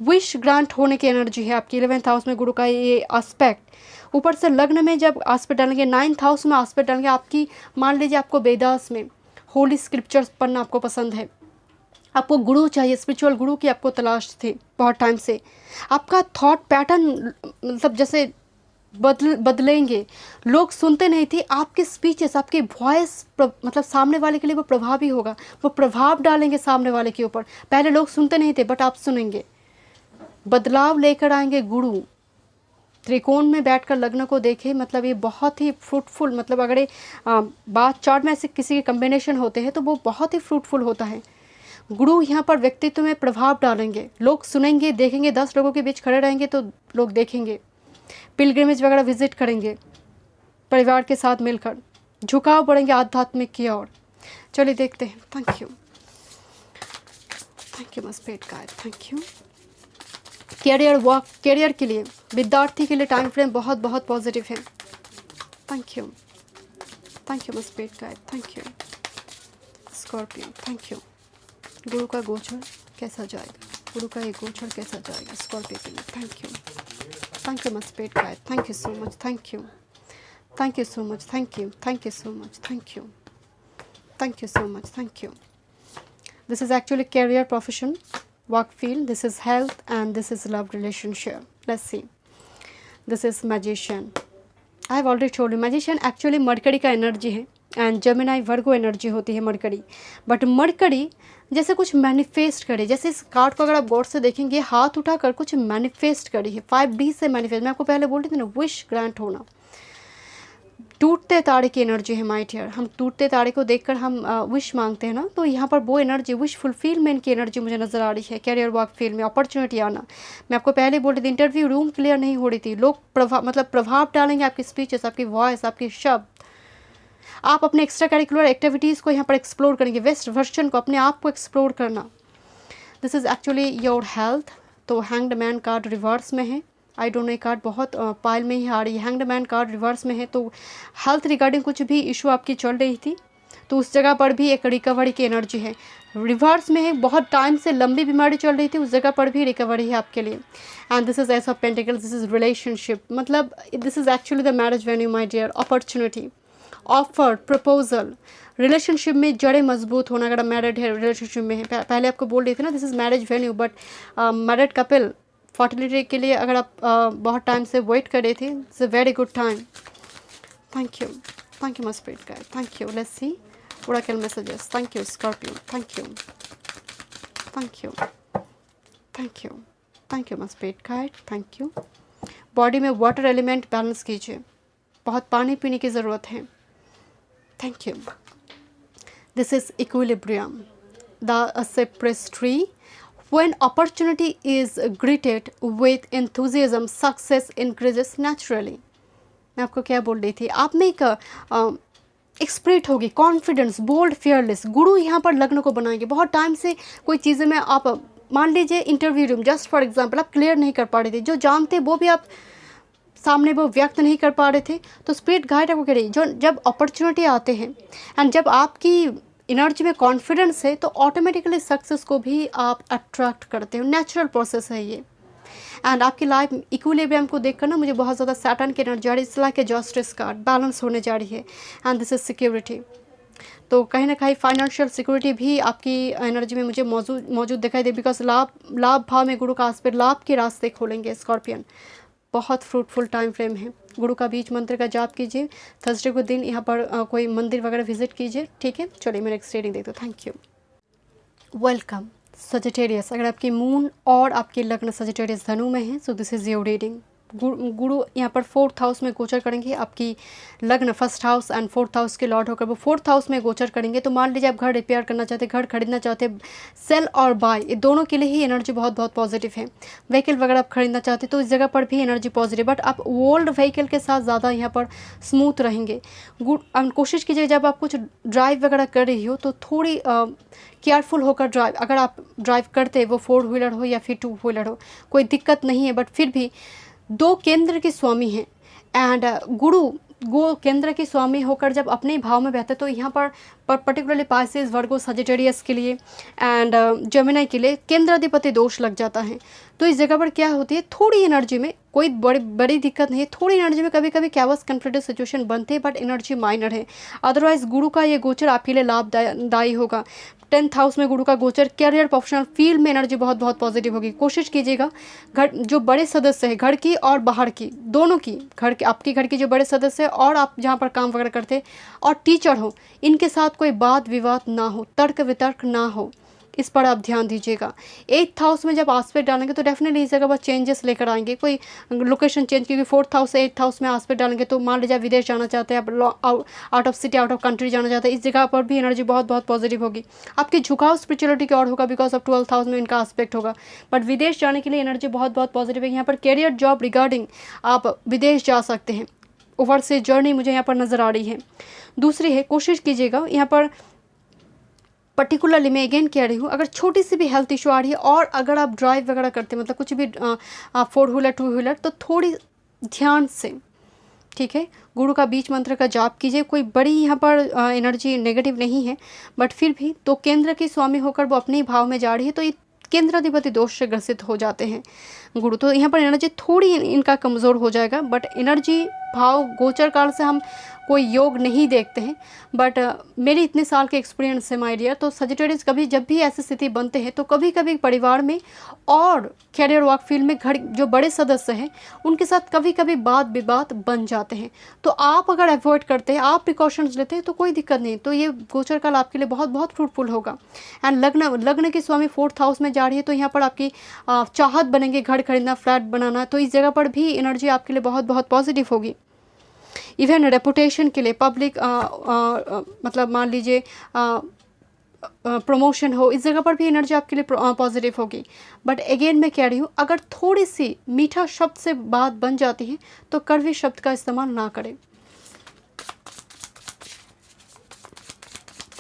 विश ग्रांट होने की एनर्जी है आपकी 11th हाउस में गुरु का ये आस्पेक्ट। ऊपर से लग्न में जब आस्पेक्ट डालेंगे, 9th हाउस में आस्पेक्ट डालेंगे आपकी, मान लीजिए आपको वेदास में होली स्क्रिप्चर्स पढ़ना आपको पसंद है, आपको गुरु चाहिए, स्पिरिचुअल गुरु की आपको तलाश थी बहुत टाइम से, आपका थॉट पैटर्न मतलब जैसे बदलेंगे। लोग सुनते नहीं थे, आपके स्पीचेस, आपके वॉइस मतलब सामने वाले के लिए वो प्रभावी होगा, वो प्रभाव डालेंगे सामने वाले के ऊपर। पहले लोग सुनते नहीं थे, बट आप सुनेंगे, बदलाव लेकर आएंगे गुरु। त्रिकोण में बैठकर लग्न को देखे, मतलब ये बहुत ही फ्रूटफुल, मतलब अगर ये बात चार्ट में ऐसे किसी के कम्बिनेशन होते हैं तो वो बहुत ही फ्रूटफुल होता है। गुरु यहाँ पर व्यक्तित्व में प्रभाव डालेंगे, लोग सुनेंगे, देखेंगे। 10 लोगों के बीच खड़े रहेंगे तो लोग देखेंगे। पिलग्रिमेज वगैरह विजिट करेंगे परिवार के साथ मिलकर, झुकाव बढ़ेंगे आध्यात्मिक की ओर। चलिए देखते हैं। Thank you my spirit guide, thank you. Career, work, career के लिए, विद्यार्थी के लिए टाइम फ्रेम बहुत बहुत पॉजिटिव है। Thank you my spirit guide, thank you. Scorpio, thank you. गुरु का गोचर कैसा जाएगा, गुरु का ये गोचर कैसा जाएगा स्कॉर्पियो के लिए। Thank you my spirit guide, thank you so much, thank you so much, thank you so much, thank you so much, thank you. This is actually career, profession, work field, this is health and this is love relationship. Let's see, this is magician. I have already told you, magician actually Mercury का energy है and Gemini Virgo energy होती है mercury. But mercury जैसे कुछ manifest करे, जैसे इस card को अगर आप गौर से देखेंगे, हाथ उठाकर कुछ मैनिफेस्ट करी है। 5D से मैनिफेस्ट, मैं आपको पहले बोल रही थी ना, विश ग्रांट होना। टूटते तारे की एनर्जी है माय डियर। हम टूटते तारे को देखकर हम विश मांगते हैं ना, तो यहाँ पर वो एनर्जी, विश फुलफिलमेंट की एनर्जी मुझे नज़र आ रही है। कैरियर, वर्क फील्ड में अपॉर्चुनिटी आना। मैं आपको पहले बोल रही थी, इंटरव्यू रूम क्लियर नहीं हो रही थी, लोग प्रभाव डालेंगे आपकी स्पीचेस, आपकी वॉइस, आपके शब्द। आप अपने एक्स्ट्रा करिकुलर एक्टिविटीज़ को यहाँ पर एक्सप्लोर करेंगे, बेस्ट वर्जन को, अपने आप को एक्सप्लोर करना। This is actually your health. तो हैंग्ड मैन कार्ड रिवर्स में है। आई डोंट नो, कार्ड बहुत पाइल में ही आ रही है। हैंग्ड मैन कार्ड रिवर्स में है, तो हेल्थ रिगार्डिंग कुछ भी इशू आपकी चल रही थी, तो उस जगह पर भी एक रिकवरी की एनर्जी है। रिवर्स में है, बहुत टाइम से लंबी बीमारी चल रही थी, उस जगह पर भी रिकवरी है आपके लिए। And this is ace of pentacles, this is relationship, मतलब this is actually the marriage venue my dear. Opportunity, offer, proposal, relationship में जड़ें मजबूत होना। अगर आप मैरिड है, रिलेशनशिप में है, पहले आपको बोल रही थी ना, this is marriage venue. But married couple fertility के लिए अगर आप बहुत टाइम से वेट कर रहे थे, it's a very good time. Thank you my spirit guide, thank you. Let's see oracle messages. Thank you Scorpio, thank you my spirit guide, thank you. Body में वाटर एलिमेंट बैलेंस कीजिए, बहुत पानी पीने की ज़रूरत है। Thank you. This is equilibrium. The cypress tree. When opportunity is greeted with enthusiasm, success increases naturally. मैं आपको क्या बोल रही थी, आप में एक एक्सप्रेट होगी, कॉन्फिडेंस, बोल्ड, फियरलेस। गुरु यहाँ पर लग्न को बनाएंगे। बहुत टाइम से कोई चीज़ें में आप, मान लीजिए interview room, just for example, आप क्लियर नहीं कर पा रहे थे, जो जानते वो भी आप सामने वो व्यक्त नहीं कर पा रहे थे, तो स्पिरिट गाइड आपको कह रही है, जो जब अपॉर्चुनिटी आते हैं एंड जब आपकी एनर्जी में कॉन्फिडेंस है तो ऑटोमेटिकली सक्सेस को भी आप अट्रैक्ट करते हो, नेचुरल प्रोसेस है ये। एंड आपकी लाइफ इक्विलिब्रियम को देखकर ना मुझे बहुत ज़्यादा सैटर्न की एनर्जी आ रही है, it's like a justice card, balance होने जा रही है। And this is security. तो कहीं ना कहीं फाइनेंशियल सिक्योरिटी भी आपकी एनर्जी में मुझे मौजूद दिखाई दे, बिकॉज लाभ भाव में गुरु का आस्पेक्ट लाभ के रास्ते खोलेंगे स्कॉर्पियन। बहुत फ्रूटफुल टाइम फ्रेम है। गुरु का बीज मंत्र का जाप कीजिए, थर्सडे को दिन यहाँ पर कोई मंदिर वगैरह विजिट कीजिए, ठीक है। चलिए मैं नेक्स्ट रीडिंग देखता हूँ। Thank you. Welcome Sagittarius. अगर आपकी मून और आपके लग्न सजिटेरियस धनु में है, so this is your reading. गुरु यहाँ पर 4th हाउस में गोचर करेंगे। आपकी लग्न 1st house and 4th house के लॉर्ड होकर वो 4th हाउस में गोचर करेंगे। तो मान लीजिए आप घर रिपेयर करना चाहते, घर खरीदना चाहते, सेल और बाय, ये दोनों के लिए ही एनर्जी बहुत बहुत पॉजिटिव है। व्हीकल वगैरह आप खरीदना चाहते तो इस जगह पर भी एनर्जी पॉजिटिव, बट आप ओल्ड व्हीकल के साथ ज़्यादा यहाँ पर स्मूथ रहेंगे। कोशिश कीजिए जब आप कुछ ड्राइव वगैरह कर रही हो तो थोड़ी केयरफुल होकर ड्राइव, अगर आप ड्राइव करते वो 4 व्हीलर हो या फिर 2 व्हीलर हो, कोई दिक्कत नहीं है। बट फिर भी 2 केंद्र के स्वामी हैं एंड गुरु गो केंद्र के स्वामी होकर जब अपने भाव में बहते तो यहाँ पर पर्टिकुलरली पाइसेस, वर्गो, सजिटेरियस के लिए एंड जेमिनी के लिए केंद्राधिपति दोष लग जाता है। तो इस जगह पर क्या होती है, थोड़ी एनर्जी में कोई बड़ी दिक्कत नहीं है, थोड़ी एनर्जी में कभी कभी कैवस कन्फ्लिक्ट सिचुएशन बनते हैं, बट एनर्जी माइनर है। अदरवाइज गुरु का ये गोचर आपके लिए लाभदायी होगा। 10th हाउस में गुरु का गोचर, कैरियर, प्रोफेशनल फील्ड में एनर्जी बहुत बहुत पॉजिटिव होगी। कोशिश कीजिएगा घर जो बड़े सदस्य हैं, घर की और बाहर की, दोनों की, घर के आपके घर के जो बड़े सदस्य हैं और आप जहाँ पर काम वगैरह करते और टीचर हो, इनके साथ कोई वाद विवाद ना हो, तर्क वितर्क ना हो, इस पर आप ध्यान दीजिएगा। 8th हाउस में जब आस्पेक्ट डालेंगे तो डेफिनेटली इस जगह पर चेंजेस लेकर आएंगे, कोई लोकेशन चेंज, क्योंकि 4th हाउस से 8th हाउस में आस्पेक्ट डालेंगे तो मान लीजिए आप विदेश जाना चाहते हैं, आप out of city, out of country जाना चाहते हैं, इस जगह पर भी एनर्जी बहुत बहुत पॉजिटिव होगी। आपकी झुकाव स्पिरिचुअलिटी की ओर होगा बिकॉज ऑफ 12th हाउस में इनका आस्पेक्ट होगा। बट विदेश जाने के लिए एनर्जी बहुत बहुत पॉजिटिव है। यहाँ पर कैरियर, जॉब रिगार्डिंग आप विदेश जा सकते हैं। ओवर से जर्नी मुझे यहाँ पर नज़र आ रही है। दूसरी है, कोशिश कीजिएगा यहाँ पर पर्टिकुलरली मैं अगेन कह रही हूँ, अगर छोटी सी भी हेल्थ इशू आ रही है और अगर आप ड्राइव वगैरह करते हैं, मतलब कुछ भी 4 व्हीलर 2 व्हीलर, तो थोड़ी ध्यान से, ठीक है, गुरु का बीज मंत्र का जाप कीजिए। कोई बड़ी यहाँ पर एनर्जी नेगेटिव नहीं है, बट फिर भी तो केंद्र की स्वामी होकर वो अपने ही भाव में जा रही है, तो ये केंद्राधिपति दोष से ग्रसित हो जाते हैं गुरु। तो यहाँ पर एनर्जी थोड़ी इनका कमज़ोर हो जाएगा, बट एनर्जी भाव गोचर काल से हम कोई योग नहीं देखते हैं। बट मेरे इतने साल के एक्सपीरियंस से माय डियर, तो सजिटेरियस कभी जब भी ऐसी स्थिति बनते हैं तो कभी कभी परिवार में और कैरियर वर्क फील्ड में घर जो बड़े सदस्य हैं उनके साथ कभी कभी वाद विवाद बन जाते हैं। तो आप अगर अवॉइड करते हैं, आप प्रिकॉशंस लेते हैं तो कोई दिक्कत नहीं। तो ये गोचर काल आपके लिए बहुत बहुत फ्रूटफुल होगा। एंड लग्न की स्वामी 4th हाउस में जा रही है तो यहाँ पर आपकी चाहत बनेंगे घर खरीदना, फ्लैट बनाना, तो इस जगह पर भी एनर्जी आपके लिए बहुत बहुत पॉजिटिव होगी। इवन रेपुटेशन के लिए, पब्लिक मतलब मान लीजिए प्रमोशन हो, इस जगह पर भी एनर्जी आपके लिए पॉजिटिव होगी। बट अगेन मैं कह रही हूँ, अगर थोड़ी सी मीठा शब्द से बात बन जाती है तो कड़वे शब्द का इस्तेमाल ना करें।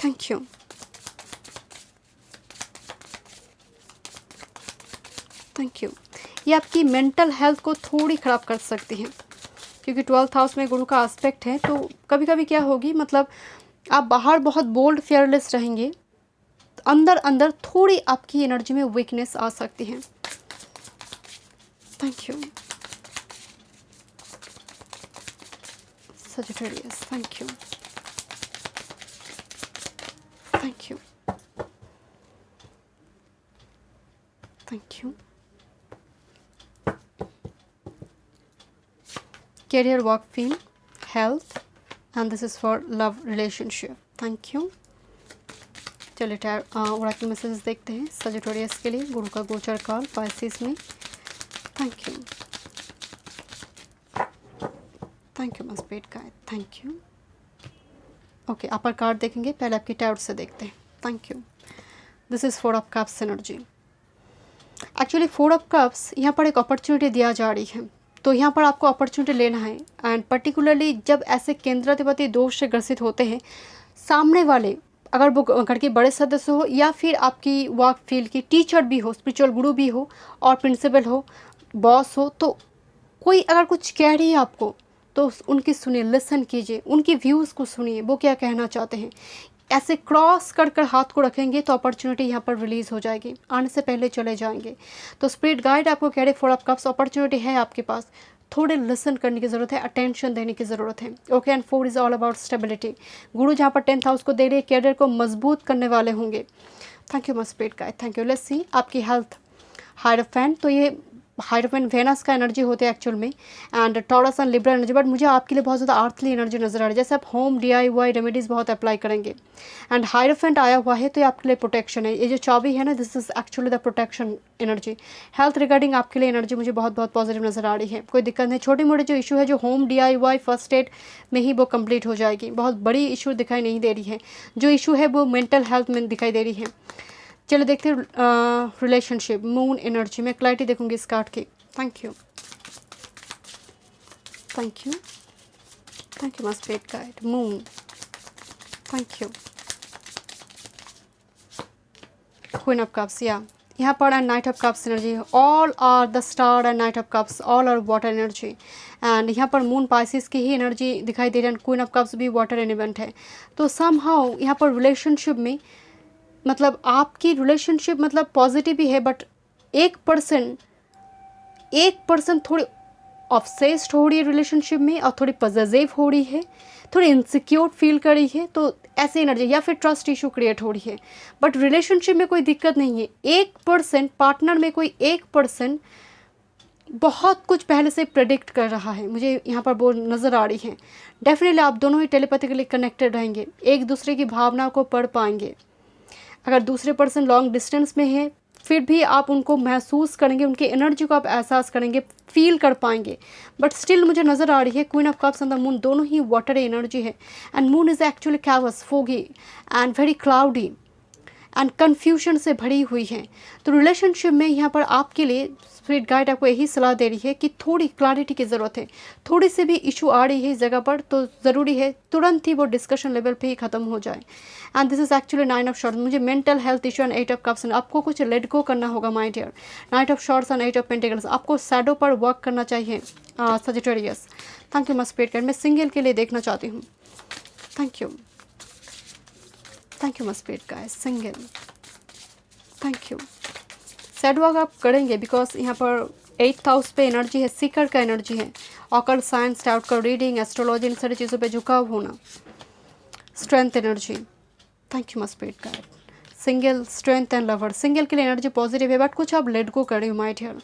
Thank you. Thank you. ये आपकी मेंटल हेल्थ को थोड़ी ख़राब कर सकती है क्योंकि 12th हाउस में गुरु का एस्पेक्ट है। तो कभी कभी क्या होगी, मतलब आप बाहर बहुत बोल्ड फेयरलेस रहेंगे, अंदर अंदर थोड़ी आपकी एनर्जी में वीकनेस आ सकती है। Thank you Sagittarius. Thank you. Thank you. Thank you. Career, work field, health, and this is for love relationship. Thank you. चलिए ओरेकल मैसेजेस देखते हैं सजिटेरियस के लिए गुरु का गोचर काल पाइसेस में। Thank you. Thank you my spirit guide. Thank you. Okay, upper card देखेंगे, पहले आपकी टैरोट से देखते हैं। Thank you. This is 4 of cups energy. Actually 4 of cups यहाँ पर एक अपॉर्चुनिटी दिया जा रही है, तो यहाँ पर आपको अपॉर्चुनिटी लेना है। एंड पर्टिकुलरली जब ऐसे केंद्राधिपति दोष से ग्रसित होते हैं, सामने वाले अगर वो घर के बड़े सदस्य हो या फिर आपकी वर्क फील्ड की टीचर भी हो, स्पिरिचुअल गुरु भी हो और प्रिंसिपल हो, बॉस हो, तो कोई अगर कुछ कह रही है आपको तो उनकी सुनिए, लिसन कीजिए, उनकी व्यूज़ को सुनिए, वो क्या कहना चाहते हैं। ऐसे क्रॉस कर कर हाथ को रखेंगे तो अपॉर्चुनिटी यहाँ पर रिलीज़ हो जाएगी, आने से पहले चले जाएंगे। तो स्पिरिट गाइड आपको कह रहे 4 ऑफ कप्स, अपॉर्चुनिटी है आपके पास, थोड़े लिसन करने की ज़रूरत है, अटेंशन देने की ज़रूरत है। Okay, and 4 is all about stability. गुरु जहाँ पर 10th हाउस को दे रहे कैरियर को मजबूत करने वाले होंगे। Thank you my spirit guide, thank you. Let's सी आपकी हेल्थ। हायरफेंट, तो ये हायरफेंट वेनस का एनर्जी होते हैं एक्चुअल में, and taurus and Libra energy, but मुझे आपके लिए बहुत ज़्यादा अर्थली एनर्जी नजर आ रही है, जैसे आप होम DIY रेमेडीज़ बहुत अप्लाई करेंगे। एंड हायरफेंट आया हुआ है तो ये आपके लिए प्रोटेक्शन है। ये जो चाबी है ना, this is actually the protection energy. Health regarding आपके लिए एनर्जी मुझे बहुत बहुत पॉजिटिव नजर आ रही है, कोई दिक्कत नहीं। छोटी मोटी जो इशू है, जो होम DIY फर्स्ट एड में ही वो कंप्लीट हो जाएगी, बहुत बड़ी इशू दिखाई नहीं दे रही है। जो इशू है वो मेंटल हेल्थ में दिखाई दे रही है। चलो देखते हैं रिलेशनशिप, मून एनर्जी में क्लैरिटी देखूंगी इस कार्ड की। Thank you, thank you, thank you my spirit guide. Moon, thank you. Queen of cups, या यहाँ पर and knight of cups energy, all are the star and knight of cups, all are water energy. And यहाँ पर moon Pisces की ही energy दिखाई दे रही है, एंड क्वीन ऑफ कप्स भी वाटर एलिमेंट है। तो समहाउ यहाँ पर रिलेशनशिप में, मतलब आपकी रिलेशनशिप मतलब पॉजिटिव ही है, बट 1% थोड़ी ऑब्सेस्ड हो रही है रिलेशनशिप में, और थोड़ी पॉजिटिव हो रही है, थोड़ी इनसिक्योर फील कर रही है, तो ऐसी एनर्जी, या फिर ट्रस्ट इशू क्रिएट हो रही है। बट रिलेशनशिप में कोई दिक्कत नहीं है। 1% पार्टनर में कोई 1% बहुत कुछ पहले से प्रेडिक्ट कर रहा है, मुझे यहाँ पर वो नज़र आ रही है। डेफिनेटली आप दोनों ही टेलीपैथिकली कनेक्टेड रहेंगे, एक दूसरे की भावना को पढ़ पाएंगे। अगर दूसरे पर्सन लॉन्ग डिस्टेंस में है फिर भी आप उनको महसूस करेंगे, उनकी एनर्जी को आप एहसास करेंगे, फील कर पाएंगे। बट स्टिल मुझे नज़र आ रही है queen of cups and the moon दोनों ही वाटर एनर्जी है, and moon is actually chaos, foggy and very cloudy and confusion से भरी हुई है। तो रिलेशनशिप में यहाँ पर आपके लिए स्पिरिट गाइड आपको यही सलाह दे रही है कि थोड़ी क्लैरिटी की ज़रूरत है। थोड़ी सी भी इशू आ रही है इस जगह पर तो ज़रूरी है तुरंत ही वो डिस्कशन लेवल पे ही ख़त्म हो जाए। And this is actually 9 of swords. मुझे mental health issue and 8 of cups, आपको कुछ लेट गो करना होगा my dear. 9 of swords and 8 of pentacles, आपको शैडो पर वर्क करना चाहिए Sagittarius. Thank you my spirit guide. मैं सिंगल के लिए देखना चाहती हूँ। Thank you, thank you my spirit guide. Single, thank you. Shadow work आप करेंगे बिकॉज यहाँ पर 8th हाउस पे एनर्जी है, सीकर का एनर्जी है, ऑकल्ट साइंस, टाउट का रीडिंग, एस्ट्रोलॉजी, इन सारी चीज़ों पे झुकाव होना, strength energy. Thank you my spirit guide. Single, strength and lover, single के लिए एनर्जी पॉजिटिव है, बट कुछ आप लेट गो करें माय डियर,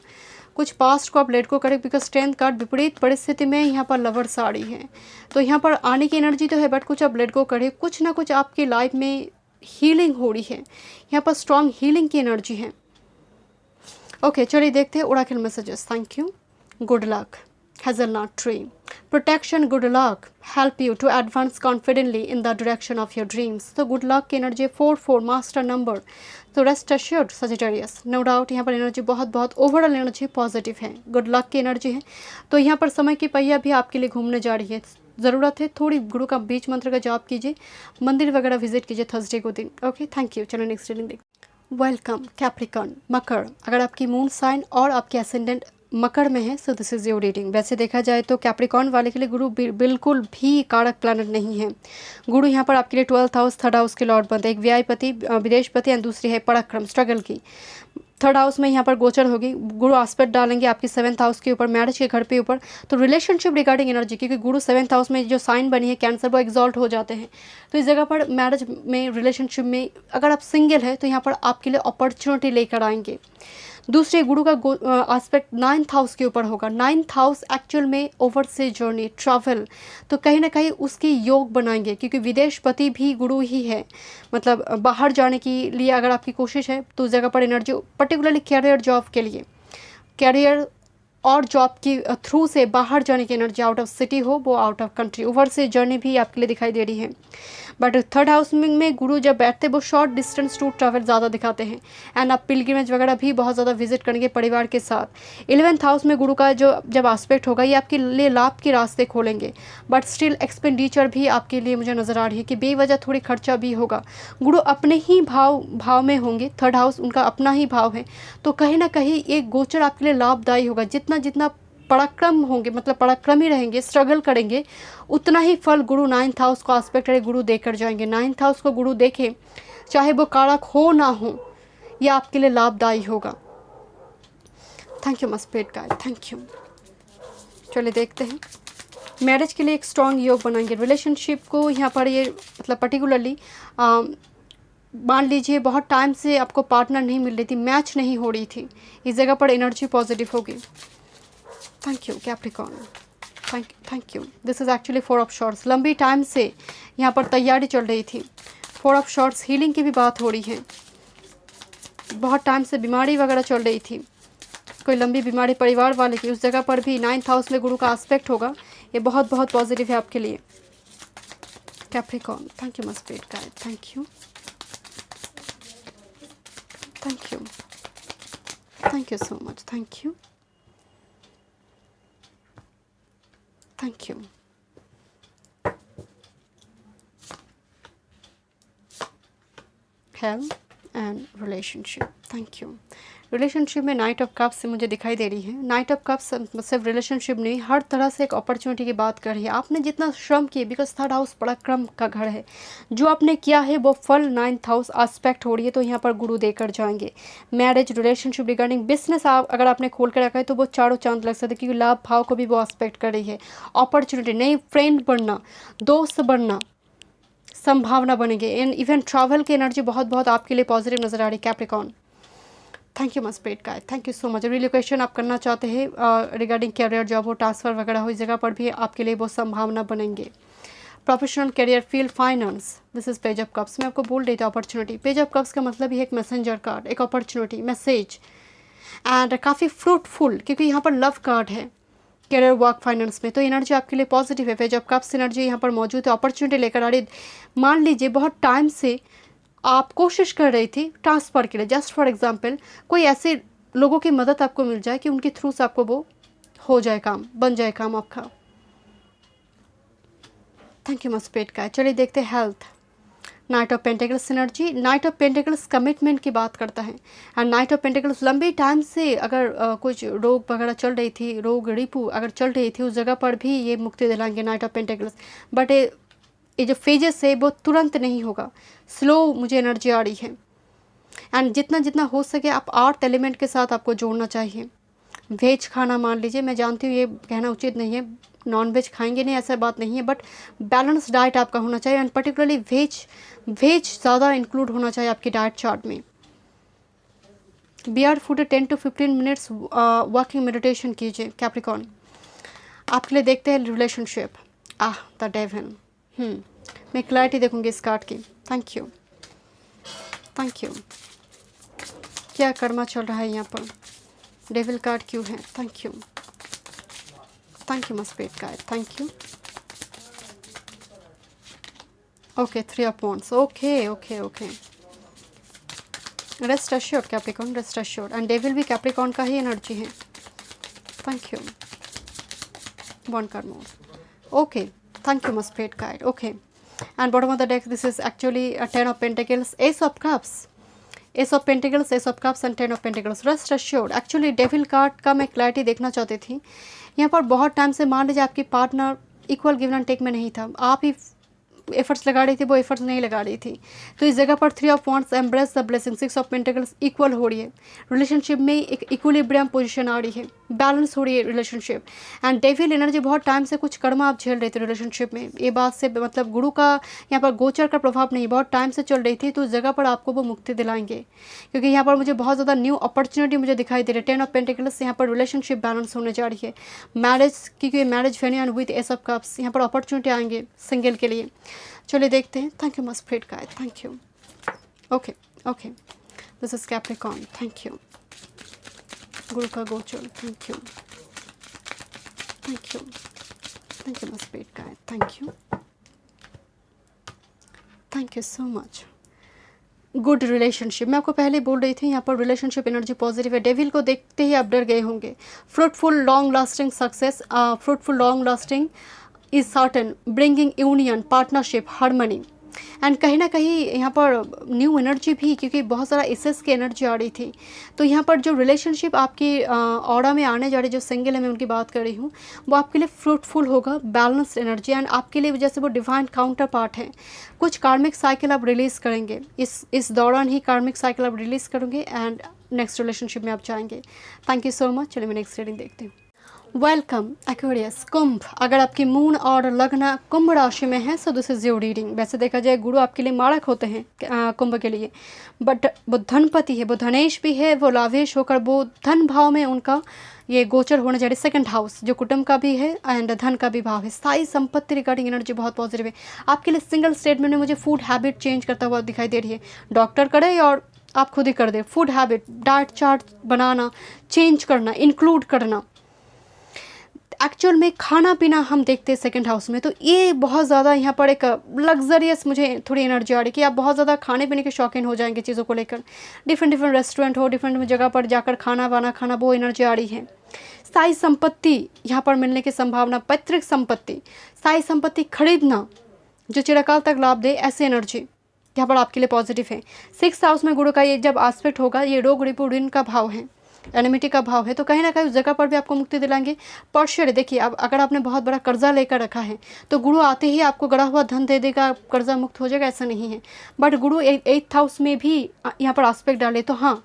कुछ पास्ट को आप लेट गो करें बिकॉज स्ट्रेंथ कार्ड विपरीत परिस्थिति में यहाँ पर लवर साड़ी है। तो यहाँ पर आने की एनर्जी तो है बट कुछ आप लेट गो करें, कुछ ना कुछ आपकी लाइफ में हीलिंग हो रही है, यहाँ पर स्ट्रॉन्ग हीलिंग की एनर्जी है। ओके, चलिए देखते हैं oracle messages. Thank you. Good luck, hazelnut tree, protection, good luck, help you to advance confidently in the direction of your dreams। तो गुड लक की एनर्जी 4 मास्टर नंबर, तो rest assured Sagittarius, no doubt यहाँ पर energy बहुत बहुत overall energy positive है, good luck की energy है। तो यहाँ पर समय की पहिया भी आपके लिए घूमने जा रही है, ज़रूरत है थोड़ी गुरु का बीच मंत्र का जाप कीजिए, मंदिर वगैरह विजिट कीजिए थर्सडे को दिन। Okay, thank you. चलो नेक्स्ट रीडिंग देखते। वेलकम कैप्रिकॉर्न, मकर। अगर आपकी मून साइन और आपकी एसेंडेंट मकर में है so this is your reading. वैसे देखा जाए तो कैप्रिकॉर्न वाले के लिए गुरु बिल्कुल भी कारक प्लैनेट नहीं है। गुरु यहाँ पर आपके लिए 12th हाउस, 3rd हाउस के लॉर्ड बनते हैं, एक व्यायपति, विदेशपति, एंड दूसरी है पराक्रम, स्ट्रगल की। 3rd हाउस में यहाँ पर गोचर होगी, गुरु आस्पेक्ट डालेंगे आपकी 7th हाउस के ऊपर, मैरिज के घर पे ऊपर। तो रिलेशनशिप रिगार्डिंग एनर्जी, क्योंकि गुरु 7th हाउस में जो साइन बनी है कैंसर, वो एग्जॉल्ट हो जाते हैं। तो इस जगह पर मैरिज में, रिलेशनशिप में अगर आप सिंगल है तो यहाँ पर आपके लिए अपॉर्चुनिटी लेकर आएंगे। दूसरे गुरु का एस्पेक्ट 9th हाउस के ऊपर होगा। 9th हाउस एक्चुअल में ओवरसीज जर्नी, ट्रैवल, तो कहीं ना कहीं उसकी योग बनाएंगे, क्योंकि विदेशपति भी गुरु ही है। मतलब बाहर जाने के लिए अगर आपकी कोशिश है तो उस जगह पर एनर्जी, पर्टिकुलरली कैरियर जॉब के लिए, कैरियर और जॉब की थ्रू से बाहर जाने की एनर्जी, आउट ऑफ सिटी हो वो out of country, overseas journey भी आपके लिए दिखाई दे रही है। बट 3rd हाउस में गुरु जब बैठते वो शॉर्ट डिस्टेंस टू ट्रैवल ज़्यादा दिखाते हैं, एंड आप पिलग्रिमेज वगैरह भी बहुत ज़्यादा विजिट करेंगे परिवार के साथ। 11th हाउस में गुरु का जो जब एस्पेक्ट होगा ये आपके लिए लाभ के रास्ते खोलेंगे, बट स्टिल एक्सपेंडिचर भी आपके लिए मुझे नज़र आ रही है कि बेवजह थोड़ी खर्चा भी होगा। गुरु अपने ही भाव में होंगे, 3rd हाउस उनका अपना ही भाव है, तो कहीं ना कहीं एक गोचर आपके लिए लाभदायी होगा। जितना पराक्रम होंगे, मतलब पराक्रमी रहेंगे, स्ट्रगल करेंगे, उतना ही फल गुरु 9th हाउस को आस्पेक्ट है गुरु देकर जाएंगे। 9th हाउस को गुरु देखें, चाहे वो कारक हो ना हो, यह आपके लिए लाभदायी होगा। Thank you my spirit guide, thank you. चलिए देखते हैं, मैरिज के लिए एक स्ट्रॉन्ग योग बनाएंगे। रिलेशनशिप को यहाँ पर ये मतलब पर्टिकुलरली मान लीजिए बहुत टाइम से आपको पार्टनर नहीं मिल रही थी, मैच नहीं हो रही थी, इस जगह पर एनर्जी पॉजिटिव होगी। Thank you Capricorn, thank you. This is actually 4 of shorts. लंबी टाइम से यहाँ पर तैयारी चल रही थी। 4 ऑफ शॉर्ट्स, हीलिंग की भी बात हो रही है। बहुत टाइम से बीमारी वगैरह चल रही थी, कोई लंबी बीमारी परिवार वाले की, उस जगह पर भी 9th हाउस में गुरु का एस्पेक्ट होगा। ये बहुत बहुत पॉजिटिव है आपके लिए Capricorn. Thank you my spirit guide, thank you, thank you, thank you so much, thank you, thank you. Health and relationship, thank you. Relationship में नाइट ऑफ कप्स से मुझे दिखाई दे रही है। नाइट ऑफ कप्स सिर्फ रिलेशनशिप नहीं, हर तरह से एक अपॉर्चुनिटी की बात कर रही है। आपने जितना श्रम किए, बिकॉज 3rd हाउस पराक्रम का घर है, जो आपने किया है वो फल 9th हाउस एस्पेक्ट हो रही है, तो यहाँ पर गुरु देकर जाएंगे। मैरिज, रिलेशनशिप, रिगार्डिंग बिजनेस अगर आपने खोल कर रखा है तो वो चारों चांद लग सकते हैं, क्योंकि लाभ भाव को भी वो एस्पेक्ट कर रही है। अपॉर्चुनिटी, नई फ्रेंड बनना, दोस्त बनना, संभावना बनेगी। एंड इवन ट्रैवल की एनर्जी बहुत बहुत आपके लिए पॉजिटिव नजर आ रही है Capricorn. Thank you my spirit guide, thank you so much. Relocation आप करना चाहते हैं रिगार्डिंग कैरियर, जॉब हो, ट्रांसफ़र वगैरह हो, इस जगह पर भी आपके लिए वो संभावना बनेंगे। Professional career, field, finance, this is page of cups. मैं आपको बोल रही थी अपॉर्चुनिटी। पेज ऑफ कप्स का मतलब ही एक मैसेंजर कार्ड, एक अपॉर्चुनिटी, मैसेज, एंड काफ़ी फ्रूटफुल, क्योंकि यहाँ पर लव कार्ड है करियर, वर्क, फाइनेंस में, तो एनर्जी आपके लिए पॉजिटिव है। पेज ऑफ कप्स एनर्जी यहाँ पर मौजूद है, अपॉर्चुनिटी लेकर आ रही। मान लीजिए बहुत टाइम से आप कोशिश कर रही थी ट्रांसफ़र के लिए, जस्ट फॉर एग्जांपल कोई ऐसे लोगों की मदद आपको मिल जाए कि उनके थ्रू से आपको वो हो जाए काम, बन जाए काम आपका। थैंक यू मस्पेट का। चलिए देखते हैं health. Night of pentacles energy, night of pentacles commitment की बात करता है। एंड नाइट ऑफ पेंटिकल्स लंबी टाइम से अगर कुछ रोग वगैरह चल रही थी, रोग रिपू अगर चल रही थी, उस जगह पर भी ये मुक्ति दिलाएंगे नाइट ऑफ पेंटिकल्स। बट ये जो फेजेस है वो तुरंत नहीं होगा, स्लो मुझे एनर्जी आ रही है। एंड जितना जितना हो सके आप 8 एलिमेंट के साथ आपको जोड़ना चाहिए। वेज खाना, मान लीजिए, मैं जानती हूँ ये कहना उचित नहीं है, नॉन वेज खाएंगे नहीं, ऐसा बात नहीं है, बट बैलेंस डाइट आपका होना चाहिए। एंड पर्टिकुलरली वेज ज़्यादा इंक्लूड होना चाहिए आपकी डाइट चार्ट में। Beard food 10 to 15 minutes walking meditation कीजिए कैप्रिकॉर्न। आपके लिए देखते हैं रिलेशनशिप। The devil. मैं क्लैरिटी देखूंगी इस कार्ड की। Thank you, thank you. क्या कर्मा चल रहा है यहाँ पर, डेविल कार्ड क्यों है? Thank you, thank you my spirit card, thank you. Okay, 3 of wands, okay okay okay. Rest assured Capricorn, rest assured. And devil भी कैप्रिकॉर्न का ही एनर्जी है। Thank you, 1 card more. Okay, thank you mosquito guide. Okay, and bottom of the deck, this is actually a 10 of pentacles, ace of cups, ace of pentacles, ace of cups and 10 of pentacles. Rest assured, actually devil card का मैं clarity देखना चाहती थी। यहाँ पर बहुत time से मान लीजिए आपकी partner equal give and take में नहीं था, आप ही एफर्ट्स लगा रही थी, वो एफर्ट्स नहीं लगा रही थी, तो इस जगह पर 3 of wands, embrace the blessing, 6 of pentacles equal हो रही है। रिलेशनशिप में एक इक्विलिब्रियम पोजीशन आ रही है, बैलेंस हो रही है रिलेशनशिप। एंड डेविल एनर्जी, बहुत टाइम से कुछ कर्म आप झेल रहे थे रिलेशनशिप में, ये बात से मतलब गुरु का यहाँ पर गोचर का प्रभाव नहीं, बहुत टाइम से चल रही थी, तो उस जगह पर आपको वो मुक्ति दिलाएंगे, क्योंकि यहाँ पर मुझे बहुत ज़्यादा न्यू अपॉर्चुनिटी मुझे दिखाई दे रही है। 10 ऑफ पेंटिकल्स से यहाँ पर रिलेशनशिप बैलेंस होने जा रही है। मैरिज, क्योंकि marriage venue and with S of cups, यहाँ पर अपॉर्चुनिटी आएंगे सिंगल के लिए। चलिए देखते हैं। Thank you my spirit guide, thank you. Okay okay, this is Capricorn, thank you. गुरु का गोचर, thank you, thank you, thank you my spirit guide, thank you, thank you so much. Good relationship, मैं आपको पहले बोल रही थी यहाँ पर रिलेशनशिप एनर्जी पॉजिटिव है। डेविल को देखते ही आप डर गए होंगे। Fruitful long lasting success, fruitful long lasting is certain, bringing union, partnership, harmony. And कहीं ना कहीं यहाँ पर न्यू एनर्जी भी, क्योंकि बहुत सारा एसेस की एनर्जी आ रही थी, तो यहाँ पर जो रिलेशनशिप आपकी ऑरा में आने जा रही, जो सिंगल है मैं उनकी बात कर रही हूँ, वो आपके लिए फ्रूटफुल होगा, बैलेंस्ड एनर्जी, एंड आपके लिए जैसे वो डिवाइन काउंटर पार्ट है। कुछ कार्मिक साइकिल आप रिलीज़ करेंगे इस दौरान ही, कार्मिक साइकिल आप रिलीज़ करेंगे एंड नेक्स्ट रिलेशनशिप में आप जाएंगे। Thank you so much. चलिए मैं नेक्स्ट रीडिंग देखती हूँ। वेलकम एक्वेरियस, कुंभ। अगर आपकी मून और लग्न कुंभ राशि में है so this is your reading. वैसे देखा जाए गुरु आपके लिए मारक होते हैं कुंभ के लिए, बट वो धनपति है, वो धनेश भी है, वो लावेश होकर वो धन भाव में उनका ये गोचर होने जा रही है। सेकंड हाउस जो कुटुंब का भी है एंड धन का भी भाव है। स्थायी संपत्ति रिगार्डिंग एनर्जी बहुत पॉजिटिव है आपके लिए। सिंगल स्टेटमेंट में मुझे फूड हैबिट चेंज करता हुआ दिखाई दे रही है। डॉक्टर करे और आप खुद ही कर दे। फूड हैबिट, डाइट चार्ट बनाना, चेंज करना, इंक्लूड करना। एक्चुअल में खाना पीना हम देखते हैं सेकंड हाउस में, तो ये बहुत ज़्यादा यहाँ पर एक लग्जरियस मुझे थोड़ी एनर्जी आ रही कि आप बहुत ज़्यादा खाने पीने के शौकीन हो जाएंगे चीज़ों को लेकर। डिफरेंट रेस्टोरेंट हो, डिफरेंट जगह पर जाकर खाना वाना खाना, वो एनर्जी आ रही है। स्थायी संपत्ति यहाँ पर मिलने की संभावना, पैतृक संपत्ति, स्थायी संपत्ति खरीदना जो चिरकाल तक लाभ दे, ऐसी एनर्जी यहाँ पर आपके लिए पॉजिटिव है। 6th हाउस में गुरु का ये जब एस्पेक्ट होगा, ये रोग रिपुण का भाव है, एनिमिटी का भाव है, तो कहीं ना कहीं उस जगह पर भी आपको मुक्ति दिलाएंगे। पर्शियर देखिए, अब अगर आपने बहुत बड़ा कर्जा लेकर रखा है तो गुरु आते ही आपको गड़ा हुआ धन दे देगा, कर्जा मुक्त हो जाएगा, ऐसा नहीं है। बट गुरु 8th हाउस में भी यहाँ पर एस्पेक्ट डाले तो हाँ,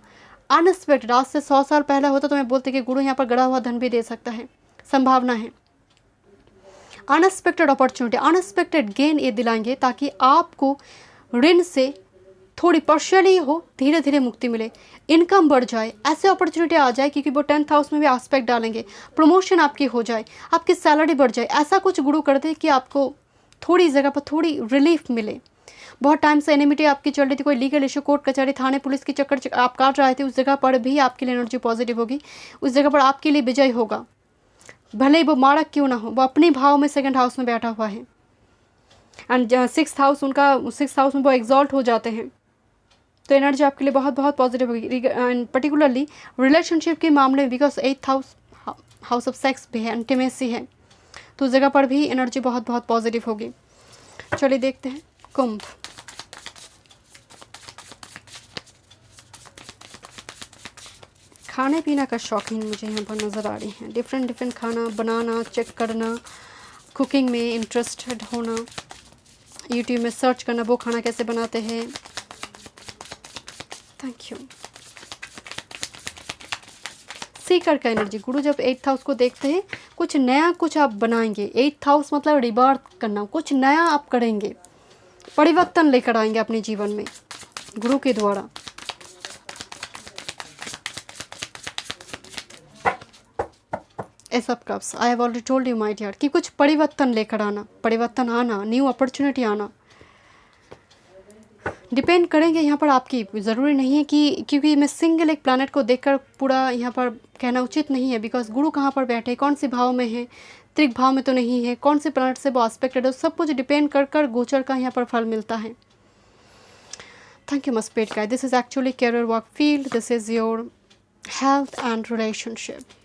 अनएक्सपेक्टेड, आज से 100 साल पहले होता तो मैं बोलती कि गुरु यहाँ पर गड़ा हुआ धन भी दे सकता है, संभावना है। अनएक्सपेक्टेड अपॉर्चुनिटी, अनएक्सपेक्टेड गेन ये दिलाएंगे ताकि आपको ऋण से थोड़ी पर्शियली हो धीरे धीरे मुक्ति मिले, इनकम बढ़ जाए, ऐसे अपॉर्चुनिटी आ जाए, क्योंकि वो 10th हाउस में भी एस्पेक्ट डालेंगे। प्रमोशन आपकी हो जाए, आपकी सैलरी बढ़ जाए, ऐसा कुछ गुरु कर दे कि आपको थोड़ी जगह पर थोड़ी रिलीफ मिले। बहुत टाइम से एनिमिटी आपकी चल रही थी, कोई लीगल इशू, कोर्ट कचहरी थाने पुलिस की चक्कर आप काट रहे थे, उस जगह पर भी आपके लिए एनर्जी पॉजिटिव होगी। उस जगह पर आपके लिए विजय होगा, भले ही वो मारक क्यों ना हो, वो अपने भाव में सेकंड हाउस में बैठा हुआ है। एंड 6th हाउस उनका, 6th हाउस में वो एग्जॉल्ट हो जाते हैं, तो एनर्जी आपके लिए बहुत बहुत पॉजिटिव होगी। एंड पर्टिकुलरली रिलेशनशिप के मामले में, because 8th house house of sex भी है, इंटीमेसी है, तो उस जगह पर भी एनर्जी बहुत बहुत पॉजिटिव होगी। चलिए देखते हैं कुंभ। खाने पीना का शौकीन मुझे यहाँ पर नज़र आ रही हैं। डिफरेंट खाना बनाना, चेक करना, कुकिंग में इंटरेस्टेड होना, यूट्यूब में सर्च करना वो खाना कैसे बनाते हैं। Thank you. सीकर का एनर्जी, गुरु जब 8th हाउस को देखते हैं, कुछ नया कुछ आप बनाएंगे। 8th हाउस मतलब रिबर्थ करना, कुछ नया आप करेंगे, परिवर्तन लेकर आएंगे अपने जीवन में गुरु के द्वारा। Ace of cups, I have already told you my dear कि कुछ परिवर्तन लेकर आना, परिवर्तन आना, न्यू अपॉर्चुनिटी आना, डिपेंड करेंगे यहाँ पर आपकी। ज़रूरी नहीं है कि, क्योंकि मैं सिंगल एक प्लैनेट को देखकर पूरा यहाँ पर कहना उचित नहीं है, बिकॉज गुरु कहाँ पर बैठे, कौन से भाव में है, त्रिक भाव में तो नहीं है, कौन से प्लैनेट से वो एस्पेक्टेड है, सब कुछ डिपेंड कर गोचर का यहाँ पर फल मिलता है। Thank you my spirit guides, this is actually career work field, this is your health and relationship.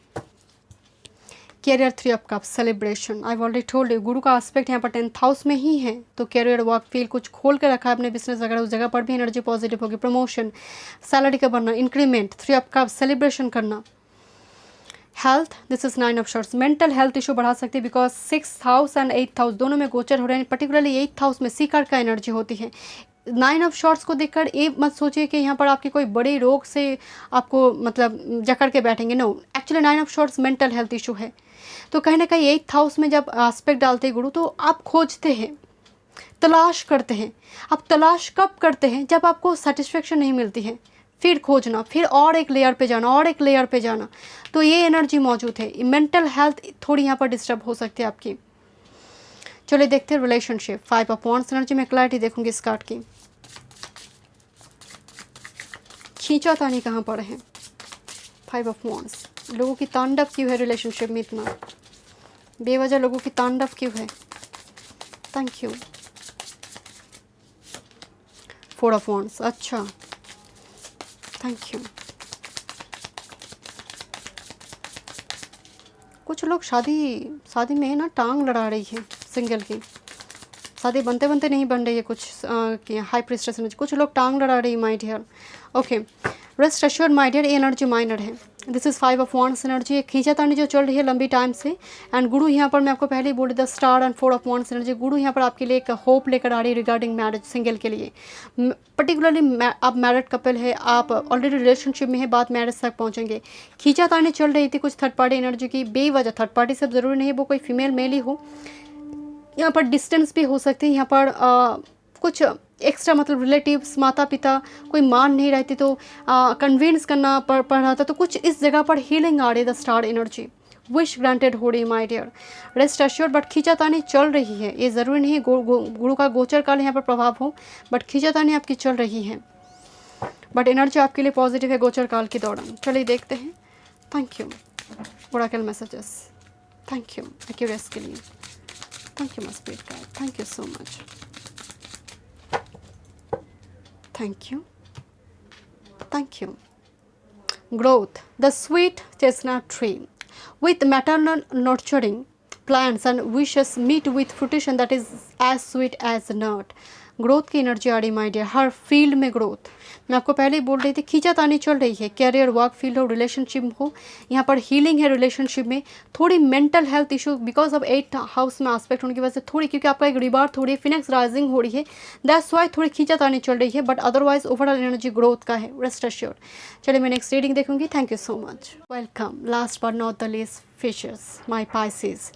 Career 3 of cups, celebration. I already told you, गुरु का एस्पेक्ट यहाँ पर 10th हाउस में ही है, तो कैरियर वर्क फील्ड कुछ खोल के रखा है अपने बिजनेस वगैरह, उस जगह पर भी एनर्जी पॉजिटिव होगी। प्रमोशन, सैलरी का बढ़ना, इंक्रीमेंट, 3 ऑफ कप्स, सेलिब्रेशन करना। Health, this is 9 of shorts, mental health issue बढ़ा सकती है, because 6th house and 8th house दोनों में गोचर हो रहे हैं। पर्टिकुलरली 8th हाउस में सीकर का एनर्जी होती है। 9 ऑफ शॉर्ट्स को देखकर ये मत सोचिए कि यहाँ पर आपके कोई बड़े रोग से आपको मतलब जकड़ के बैठेंगे, no, actually 9 of shorts mental health issue है। तो कहीं ना कहीं 8th हाउस में जब एस्पेक्ट डालते हैं गुरु, तो आप खोजते हैं, तलाश करते हैं। आप तलाश कब करते हैं? जब आपको सेटिस्फेक्शन नहीं मिलती है, फिर खोजना, फिर और एक लेयर पे जाना, और एक लेयर पे जाना, तो ये एनर्जी मौजूद है। मेंटल हेल्थ थोड़ी यहाँ पर डिस्टर्ब हो सकती है आपकी। चलिए देखते हैं रिलेशनशिप। 5 ऑफ वांड्स एनर्जी में क्लैरिटी देखूंगी इस कार्ड की। खींचातानी कहाँ पर है? 5 ऑफ वांड्स, लोगों की तांडव क्यों है रिलेशनशिप में इतना? बेवजह लोगों की तांडव क्यों है? Thank you. 4 ऑफ वांड्स, अच्छा, थैंक यू। कुछ लोग शादी में ना टांग लड़ा रही है सिंगल की, शादी बनते बनते नहीं बन रही है कुछ कि हाई प्रिस्टेस एनर्जी, कुछ लोग टांग लड़ा रही my dear. Okay, rest assured my dear, ये एनर्जी माइनर है। This is 5 of wands energy, एक खींचातानी जो चल रही है लंबी टाइम से। एंड गुरु यहाँ पर मैं आपको पहले ही बोली the star and 4 of wands energy, गुरु यहाँ पर आपके लिए एक होप लेकर आ रही है रिगार्डिंग मैरिज, सिंगल के लिए पर्टिकुलरली। आप मैरिड कपल है, आप ऑलरेडी रिलेशनशिप में है, बात मैरिज तक पहुँचेंगे। खींचातानी चल रही थी कुछ थर्ड पार्टी एनर्जी की बेवजह, थर्ड पार्टी सब ज़रूरी नहीं है वो कोई फीमेल मेल ही हो, यहाँ पर डिस्टेंस भी हो सकती है, यहाँ पर कुछ एक्स्ट्रा मतलब रिलेटिव्स, माता पिता कोई मान नहीं रहती तो कन्विंस करना पड़ रहा था, तो कुछ इस जगह पर हीलिंग आ रही है। The star energy, wish granted हो रही my dear, rest assured. But खींचातानी चल रही है, ये ज़रूरी नहीं है गुरु का गोचर काल यहाँ पर प्रभाव हो, बट खींचातानी आपकी चल रही है, बट एनर्जी आपके लिए पॉजिटिव है गोचर काल के दौरान। चलिए देखते हैं। Thank you oracle messages, thank you Accuris के लिए, thank you my spirit guide, thank you so much, thank you, thank you. Growth, the sweet chestnut tree with maternal nurturing plants and wishes meet with fruition that is as sweet as a nut. Growth की energy आ रही my dear, her field में growth. मैं आपको पहले ही बोल रही थी खींचातानी चल रही है, कैरियर, वर्क फील्ड हो, रिलेशनशिप हो, यहाँ पर हीलिंग है रिलेशनशिप में। थोड़ी mental health issue because of 8th house में एस्पेक्ट होने की वजह से थोड़ी, क्योंकि आपका एक रिबार्थ हो रही है, फिनेक्स राइजिंग हो रही है, दैट्स वाई थोड़ी खींचातानी चल रही है, but otherwise overall energy growth का है, रेस्ट एश्योर्ड। चलिए मैं नेक्स्ट रीडिंग देखूंगी। Thank you so much, welcome. Last but not the least, fishers, my Pisces,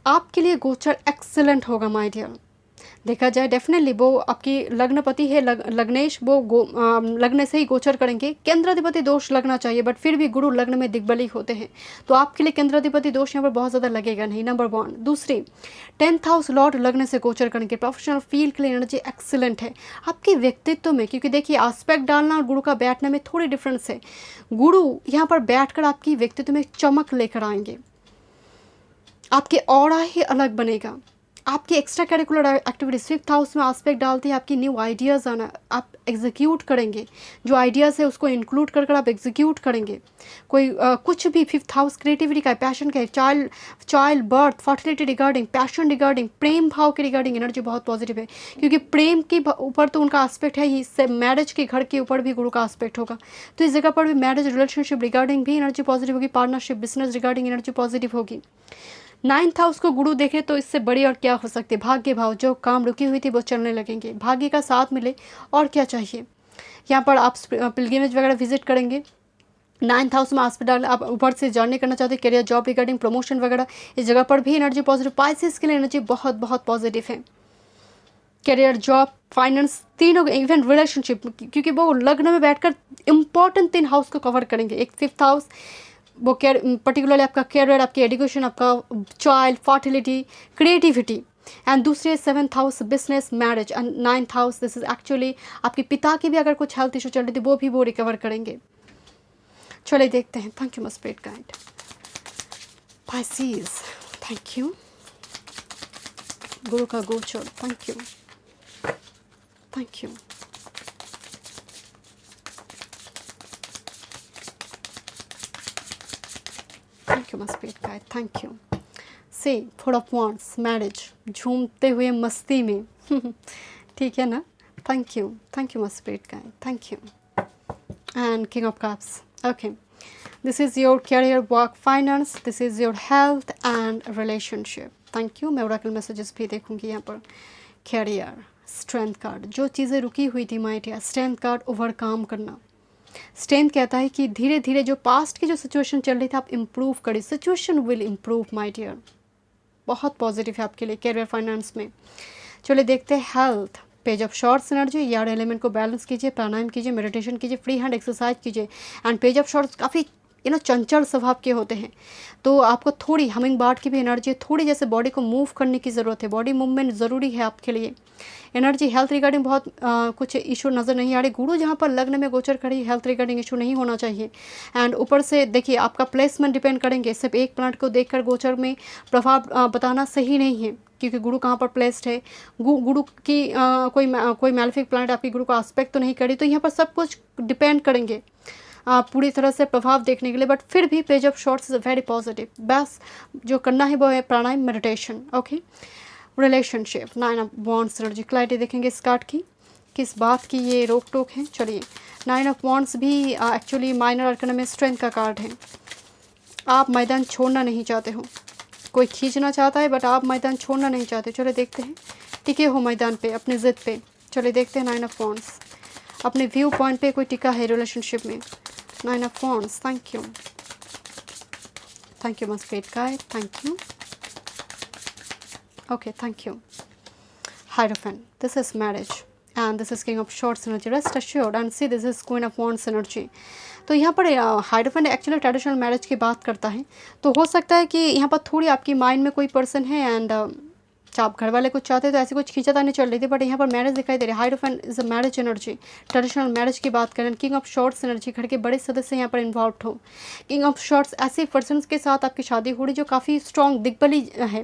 आपके लिए गोचर एक्सेलेंट होगा माय डियर। देखा जाए डेफिनेटली वो आपकी लग्नपति है, लग्नेश, वो लग्न से ही गोचर करेंगे। केंद्राधिपति दोष लगना चाहिए, बट फिर भी गुरु लग्न में दिग्बली होते हैं, तो आपके लिए केंद्राधिपति दोष यहाँ पर बहुत ज़्यादा लगेगा नहीं, नंबर 1। दूसरी, 10th हाउस लॉर्ड लग्न से गोचर करेंगे, प्रोफेशनल फील्ड के लिए एनर्जी एक्सीलेंट है। आपके व्यक्तित्व में, क्योंकि देखिए आस्पेक्ट डालना और गुरु का बैठने में थोड़ी डिफरेंस है, गुरु यहाँ पर बैठकर आपकी व्यक्तित्व में चमक लेकर आएंगे, आपके ऑरा ही अलग बनेगा। आपकी extra curricular activities 5th house में आस्पेक्ट डालती है, आपकी न्यू आइडियाज़ आना, आप एग्जीक्यूट करेंगे, जो आइडियाज़ है उसको इंक्लूड कर आप एग्जीक्यूट करेंगे। कोई कुछ भी 5th हाउस क्रिएटिविटी का, पैशन का, child birth, fertility regarding, passion regarding, प्रेम भाव के रिगार्डिंग एनर्जी बहुत पॉजिटिव है, क्योंकि प्रेम के ऊपर तो उनका आस्पेक्ट है ही, इससे मैरिज के घर के ऊपर भी गुरु का आस्पेक्ट होगा, तो इस जगह पर भी मैरिज रिलेशनशिप रिगार्डिंग भी एनर्जी पॉजिटिव होगी, partnership business regarding energy positive होगी। 9th हाउस को गुरु देखे तो इससे बड़ी और क्या हो सकती है। भाग्य भाव, जो काम रुकी हुई थी वो चलने लगेंगे, भाग्य का साथ मिले और क्या चाहिए। यहाँ पर आप पिलग्रिमेज वगैरह विजिट करेंगे। 9th हाउस में हॉस्पिटल, आप ऊपर से जर्नी करना चाहते हैं, करियर, जॉब रिगार्डिंग, प्रमोशन वगैरह, इस जगह पर भी एनर्जी पॉजिटिव। पाइसेस के लिए एनर्जी बहुत बहुत पॉजिटिव है, करियर, जॉब, फाइनेंस, तीनों, इवन रिलेशनशिप, क्योंकि वो लग्न में बैठकर इंपॉर्टेंट 3 हाउस को कवर करेंगे। एक 5th हाउस, वो पर्टिकुलरली आपका करियर, आपकी एजुकेशन, आपका चाइल्ड, फर्टिलिटी, क्रिएटिविटी, एंड दूसरे 7th house business, marriage, and 9th house this is actually आपके पिता की भी अगर कुछ हेल्थ इशू चल रही थी वो भी वो रिकवर करेंगे। चलिए देखते हैं। Thank you my spirit guide. Pisces, thank you, गुरु का गोचर, thank you, thank you. Thank you my spirit guide, thank you. से 4 ऑफ वांड्स, मैरिज, झूमते हुए मस्ती में ठीक है ना। Thank you my spirit guide, thank you. And king of cups, okay, this is your career, work, finance, this is your health and relationship. Thank you. मैं oracle messages भी देखूंगी यहाँ पर। कैरियर, स्ट्रेंथ कार्ड, जो चीज़ें रुकी हुई थी my dear, strength card, overcome करना। स्ट्रेंथ कहता है कि धीरे धीरे जो पास्ट की जो सिचुएशन चल रही थी आप इम्प्रूव करिए, situation will improve my dear, बहुत पॉजिटिव है आपके लिए कैरियर, फाइनेंस में। चलिए देखते हैं health. Page of shorts energy, यार एलिमेंट को बैलेंस कीजिए, प्राणायाम कीजिए, मेडिटेशन कीजिए, फ्री हैंड एक्सरसाइज कीजिए। एंड पेज ऑफ शॉर्ट्स काफ़ी चंचल स्वभाव के होते हैं, तो आपको थोड़ी हमिंग बर्ड की भी एनर्जी, थोड़ी जैसे बॉडी को मूव करने की ज़रूरत है, बॉडी मूवमेंट ज़रूरी है आपके लिए। एनर्जी हेल्थ रिगार्डिंग बहुत कुछ इशू नज़र नहीं आ रही। गुरु जहाँ पर लग्न में गोचर करी, हेल्थ रिगार्डिंग इशू नहीं होना चाहिए। एंड ऊपर से देखिए आपका प्लेसमेंट डिपेंड करेंगे, सिर्फ एक प्लांट को देखकर गोचर में प्रभाव बताना सही नहीं है, क्योंकि गुरु कहाँ पर प्लेस्ड है। गुरु की कोई मैलेफिक प्लांट आपकी गुरु का आस्पेक्ट तो नहीं करी, तो यहाँ पर सब कुछ डिपेंड करेंगे पूरी तरह से प्रभाव देखने के लिए। बट फिर भी page of swords is very positive. बस जो करना है वो है pranayama, meditation. Okay, relationship, 9 of wands energy, clarity देखेंगे इस कार्ड की, किस बात की ये रोक टोक है। चलिए 9 ऑफ वॉन्ड्स भी एक्चुअली माइनर आर्कन में स्ट्रेंथ का कार्ड है। आप मैदान छोड़ना नहीं चाहते हो, कोई खींचना चाहता है बट आप मैदान छोड़ना नहीं चाहते। चलो देखते हैं, टिके हो मैदान पे, अपनी ज़िद पे। चलिए देखते हैं 9 ऑफ वॉन्ड्स, अपने व्यू पॉइंट पे कोई टिका है रिलेशनशिप में। 9 of wands, thank you, thank you my spirit guide, thank you, okay thank you. Hierophant, this is marriage and this is King of Swords energy, rest assured, and see this is Queen of Wands energy। तो यहाँ पर हाइड्रोफेंट actually traditional marriage की बात करता है, तो हो सकता है कि यहाँ पर थोड़ी आपकी माइंड में कोई पर्सन है एंड आप घर वाले कुछ चाहते तो ऐसी कुछ खींचातानी चल रही थी, बट यहाँ पर मैरिज दिखाई दे रही है। Hierophant is a marriage energy, traditional marriage की बात करें। किंग ऑफ शॉर्ट्स एनर्जी, घर के बड़े सदस्य यहाँ पर इन्वॉल्व हो। किंग ऑफ शॉर्ट्स ऐसे पर्सन के साथ आपकी शादी हो रही जो काफ़ी स्ट्रॉन्ग दिग्बली है,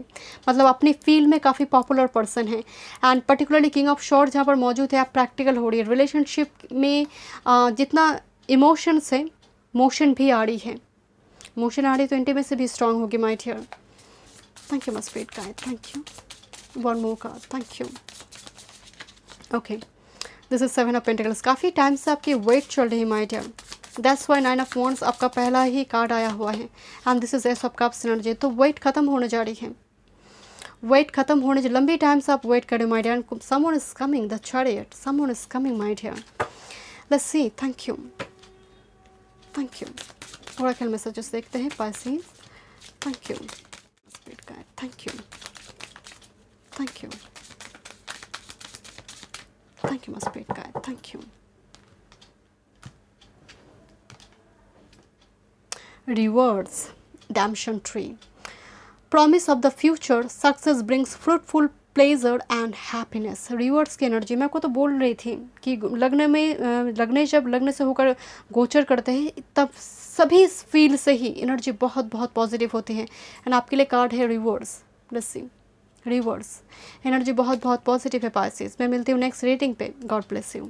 मतलब अपनी फील्ड में काफ़ी पॉपुलर पर्सन है। And particularly king of shorts जहाँ पर मौजूद है, आप प्रैक्टिकल हो रही है। रिलेशनशिप में जितना इमोशंस है, मोशन भी आ रही है, मोशन आ रही तो इंटीमेसी भी स्ट्रॉन्ग होगी my dear. Thank you my spirit guide, thank you, one more card, thank you, okay. This is 7 of pentacles, काफ़ी टाइम से आपकी वेट चल रही है my dear, that's why 9 of wands आपका पहला ही कार्ड आया हुआ है। And this is ace of cups energy, तो वेट खत्म होने जा रही है, वेट खत्म होने जा, लंबी टाइम से आप वेट करें my dear. Someone is coming, the chariot, someone is coming my dear, let's see, thank you, thank you. Oracle messages देखते हैं Pisces, thank you spirit guide, thank you, thank you, thank you spirit guide, thank you. Reverse, damson tree, promise of the future, success brings fruitful pleasure and happiness. Reverse की energy मैं को तो बोल रही थी कि लग्न जब लग्न से होकर गोचर करते हैं तब सभी फील्ड से ही एनर्जी बहुत बहुत पॉजिटिव होती है। एंड आपके लिए कार्ड है reverse, let's see, reverse energy बहुत बहुत पॉजिटिव है पाइसेस। मैं मिलती हूँ नेक्स्ट रीडिंग पे, गॉड ब्लेस यू।